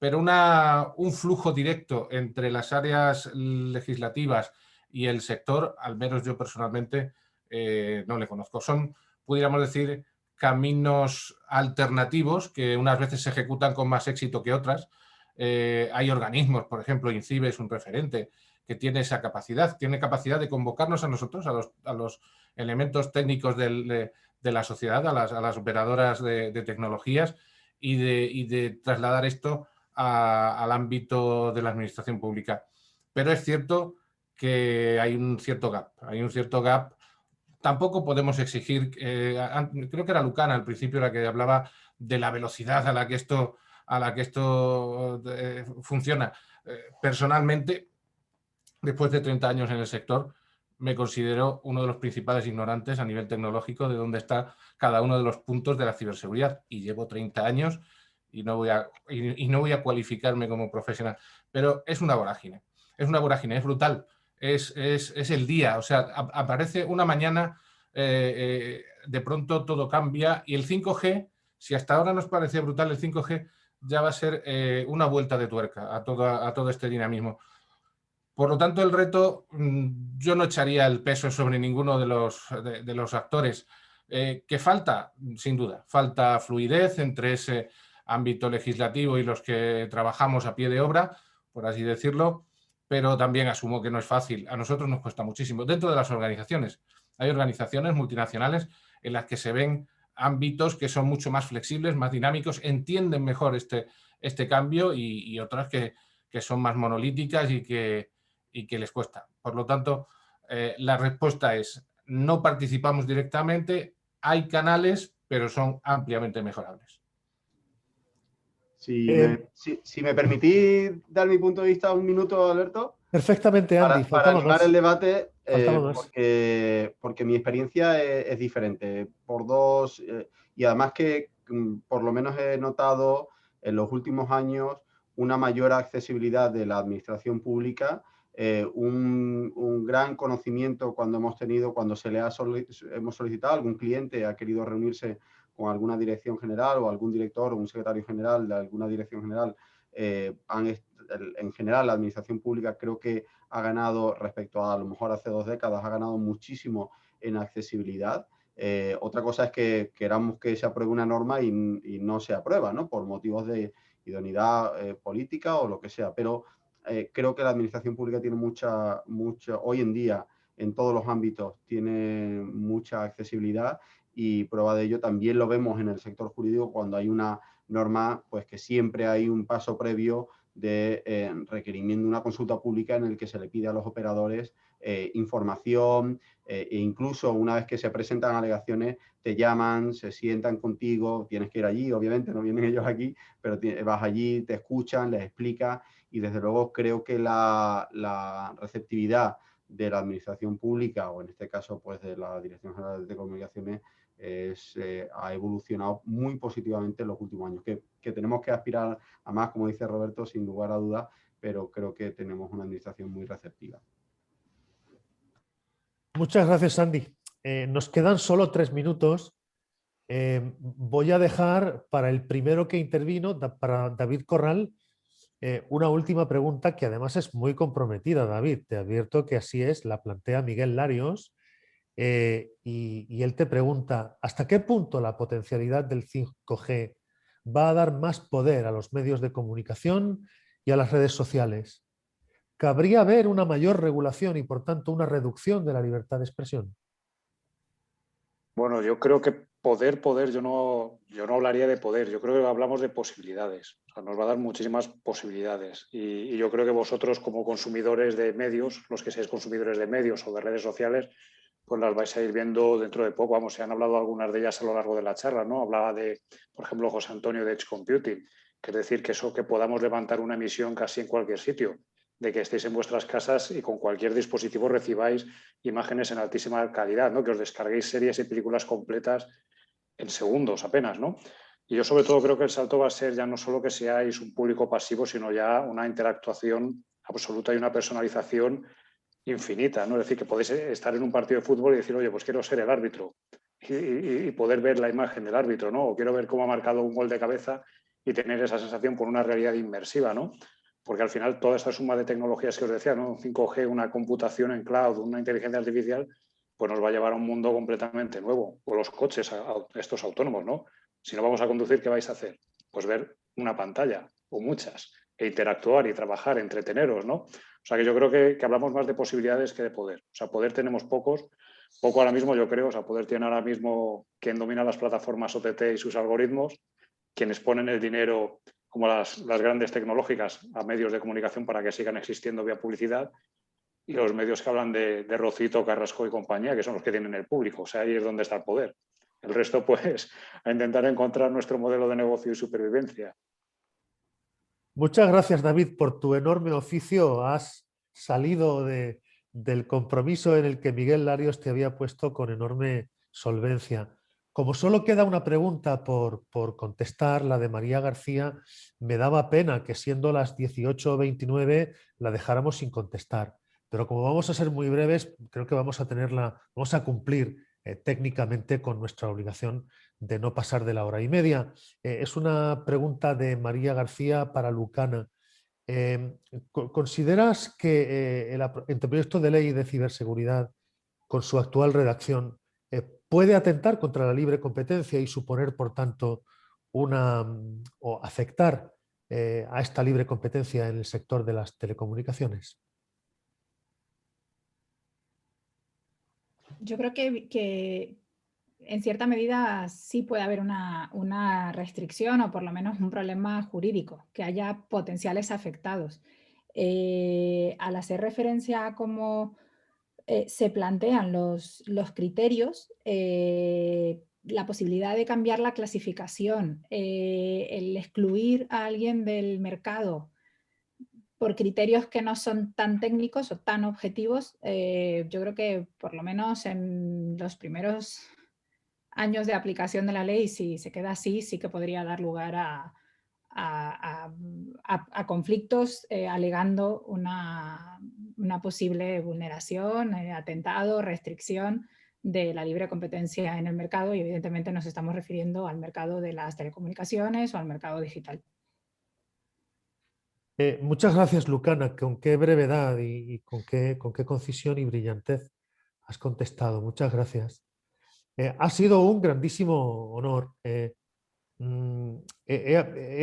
pero un flujo directo entre las áreas legislativas y el sector, al menos yo personalmente, no le conozco. Son, pudiéramos decir, caminos alternativos que unas veces se ejecutan con más éxito que otras. Hay organismos, por ejemplo, INCIBE es un referente que tiene esa capacidad, tiene capacidad de convocarnos a nosotros, a los elementos técnicos de la sociedad, a las operadoras de tecnologías y de trasladar esto al ámbito de la administración pública. Pero es cierto que hay un cierto gap. Tampoco podemos exigir, creo que era Lucana al principio la que hablaba de la velocidad a la que esto funciona. Personalmente, después de 30 años en el sector, me considero uno de los principales ignorantes a nivel tecnológico de dónde está cada uno de los puntos de la ciberseguridad. Y llevo 30 años y no voy a cualificarme como profesional. Pero es una vorágine, es brutal. Es el día, o sea, aparece una mañana, de pronto todo cambia y el 5G, si hasta ahora nos parece brutal el 5G, ya va a ser una vuelta de tuerca a todo este dinamismo. Por lo tanto, el reto, yo no echaría el peso sobre ninguno de los actores. ¿Qué falta? Sin duda, falta fluidez entre ese ámbito legislativo y los que trabajamos a pie de obra, por así decirlo, pero también asumo que no es fácil. A nosotros nos cuesta muchísimo. Dentro de las organizaciones, hay organizaciones multinacionales en las que se ven ámbitos que son mucho más flexibles, más dinámicos, entienden mejor este cambio y otras que son más monolíticas y que les cuesta. Por lo tanto, la respuesta es: no participamos directamente, hay canales, pero son ampliamente mejorables. Si me permitís dar mi punto de vista un minuto, Alberto. Perfectamente, Andy. Para animar el debate, porque mi experiencia es diferente. Y además que por lo menos he notado en los últimos años una mayor accesibilidad de la administración pública, un gran conocimiento cuando se le hemos solicitado, algún cliente ha querido reunirse con alguna dirección general o algún director o un secretario general de alguna dirección general. En general, la administración pública creo que ha ganado, respecto a lo mejor hace 2 décadas, ha ganado muchísimo en accesibilidad. Otra cosa es que queramos que se apruebe una norma y no se aprueba, ¿no? Por motivos de idoneidad política o lo que sea. Pero creo que la administración pública tiene mucha, hoy en día, en todos los ámbitos, tiene mucha accesibilidad, y prueba de ello también lo vemos en el sector jurídico cuando hay una norma, pues que siempre hay un paso previo de requerimiento de una consulta pública en el que se le pide a los operadores información, e incluso una vez que se presentan alegaciones te llaman, se sientan contigo, tienes que ir allí, obviamente no vienen ellos aquí, pero vas allí, te escuchan, les explicas, y desde luego creo que la receptividad de la administración pública, o en este caso pues de la Dirección General de Comunicaciones, ha evolucionado muy positivamente en los últimos años, que tenemos que aspirar a más, como dice Roberto, sin lugar a dudas, pero creo que tenemos una administración muy receptiva. Muchas gracias, Andy. Nos quedan solo 3 minutos. Voy a dejar para el primero que intervino, para David Corral, una última pregunta que además es muy comprometida, David. Te advierto que así es, la plantea Miguel Larios. Y él te pregunta: ¿hasta qué punto la potencialidad del 5G va a dar más poder a los medios de comunicación y a las redes sociales? ¿Cabría haber una mayor regulación y, por tanto, una reducción de la libertad de expresión? Bueno, yo creo que poder, yo no hablaría de poder, yo creo que hablamos de posibilidades. O sea, nos va a dar muchísimas posibilidades. Y yo creo que vosotros, como consumidores de medios, los que seáis consumidores de medios o de redes sociales, pues las vais a ir viendo dentro de poco. Vamos, se han hablado algunas de ellas a lo largo de la charla, ¿no? Hablaba de, por ejemplo, José Antonio, de Edge Computing, que es decir, que podamos levantar una emisión casi en cualquier sitio, de que estéis en vuestras casas y con cualquier dispositivo recibáis imágenes en altísima calidad, ¿no? Que os descarguéis series y películas completas en segundos apenas, ¿no? Y yo sobre todo creo que el salto va a ser ya no solo que seáis un público pasivo, sino ya una interactuación absoluta y una personalización infinita, ¿no? Es decir, que podéis estar en un partido de fútbol y decir, oye, pues quiero ser el árbitro y poder ver la imagen del árbitro, ¿no? O quiero ver cómo ha marcado un gol de cabeza y tener esa sensación por una realidad inmersiva, ¿no? Porque al final toda esta suma de tecnologías que os decía, ¿no? Un 5G, una computación en cloud, una inteligencia artificial, pues nos va a llevar a un mundo completamente nuevo. O los coches, estos autónomos, ¿no? Si no vamos a conducir, ¿qué vais a hacer? Pues ver una pantalla o muchas e interactuar y trabajar, entreteneros, ¿no? O sea que yo creo que hablamos más de posibilidades que de poder. O sea, poder tenemos poco ahora mismo, yo creo. O sea, poder tiene ahora mismo quien domina las plataformas OTT y sus algoritmos, quienes ponen el dinero, como las grandes tecnológicas, a medios de comunicación para que sigan existiendo vía publicidad, y los medios que hablan de Rocito, Carrasco y compañía, que son los que tienen el público. O sea, ahí es donde está el poder. El resto, pues, a intentar encontrar nuestro modelo de negocio y supervivencia. Muchas gracias, David, por tu enorme oficio. Has salido de del compromiso en el que Miguel Larios te había puesto con enorme solvencia. Como solo queda una pregunta por contestar, la de María García, me daba pena que siendo las 18:29 la dejáramos sin contestar. Pero como vamos a ser muy breves, creo que vamos a cumplir técnicamente con nuestra obligación de no pasar de la hora y media. Es una pregunta de María García para Lucana. ¿Consideras que el anteproyecto de ley de ciberseguridad, con su actual redacción, puede atentar contra la libre competencia y suponer, por tanto, o afectar a esta libre competencia en el sector de las telecomunicaciones? Yo creo que en cierta medida sí puede haber una restricción o por lo menos un problema jurídico, que haya potenciales afectados. Al hacer referencia a cómo se plantean los criterios, la posibilidad de cambiar la clasificación, el excluir a alguien del mercado por criterios que no son tan técnicos o tan objetivos, yo creo que por lo menos en los primeros años de aplicación de la ley, si se queda así, sí que podría dar lugar a conflictos alegando una posible vulneración, atentado, restricción de la libre competencia en el mercado, y evidentemente nos estamos refiriendo al mercado de las telecomunicaciones o al mercado digital. Muchas gracias, Lucana. Con qué brevedad y con qué concisión y brillantez has contestado. Muchas gracias. Ha sido un grandísimo honor. He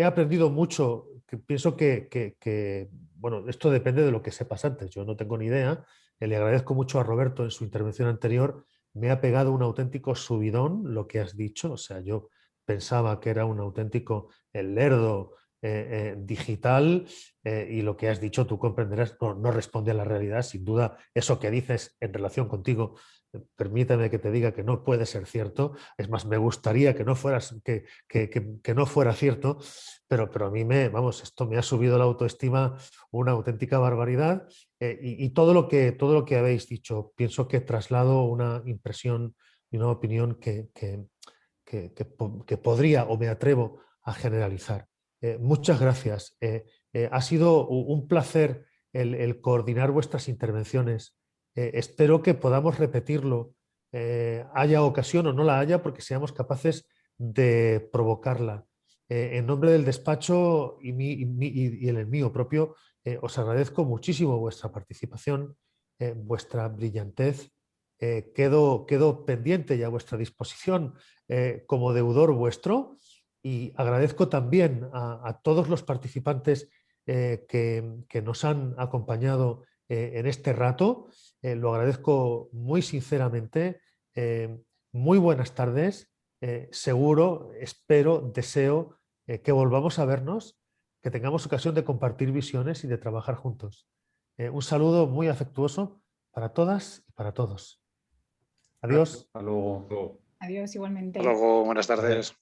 aprendido mucho. Pienso que, bueno, esto depende de lo que sepas antes. Yo no tengo ni idea. Le agradezco mucho a Roberto en su intervención anterior. Me ha pegado un auténtico subidón lo que has dicho. O sea, yo pensaba que era un auténtico lerdo digital, y lo que has dicho, tú comprenderás, no responde a la realidad. Sin duda, eso que dices en relación contigo, permítame que te diga que no puede ser cierto. Es más, me gustaría que no fuera cierto, pero a mí esto me ha subido la autoestima una auténtica barbaridad. Y todo lo que habéis dicho, pienso que traslado una impresión y una opinión que podría, o me atrevo a generalizar. Muchas gracias. Ha sido un placer el coordinar vuestras intervenciones. Espero que podamos repetirlo, haya ocasión o no la haya, porque seamos capaces de provocarla. En nombre del despacho y en el mío propio, os agradezco muchísimo vuestra participación, vuestra brillantez. Quedo pendiente y a vuestra disposición como deudor vuestro, y agradezco también a todos los participantes que nos han acompañado en este rato. Lo agradezco muy sinceramente. Muy buenas tardes. Seguro, espero, deseo que volvamos a vernos, que tengamos ocasión de compartir visiones y de trabajar juntos. Un saludo muy afectuoso para todas y para todos. Adiós. Hasta luego. Adiós, igualmente. Hasta luego, buenas tardes.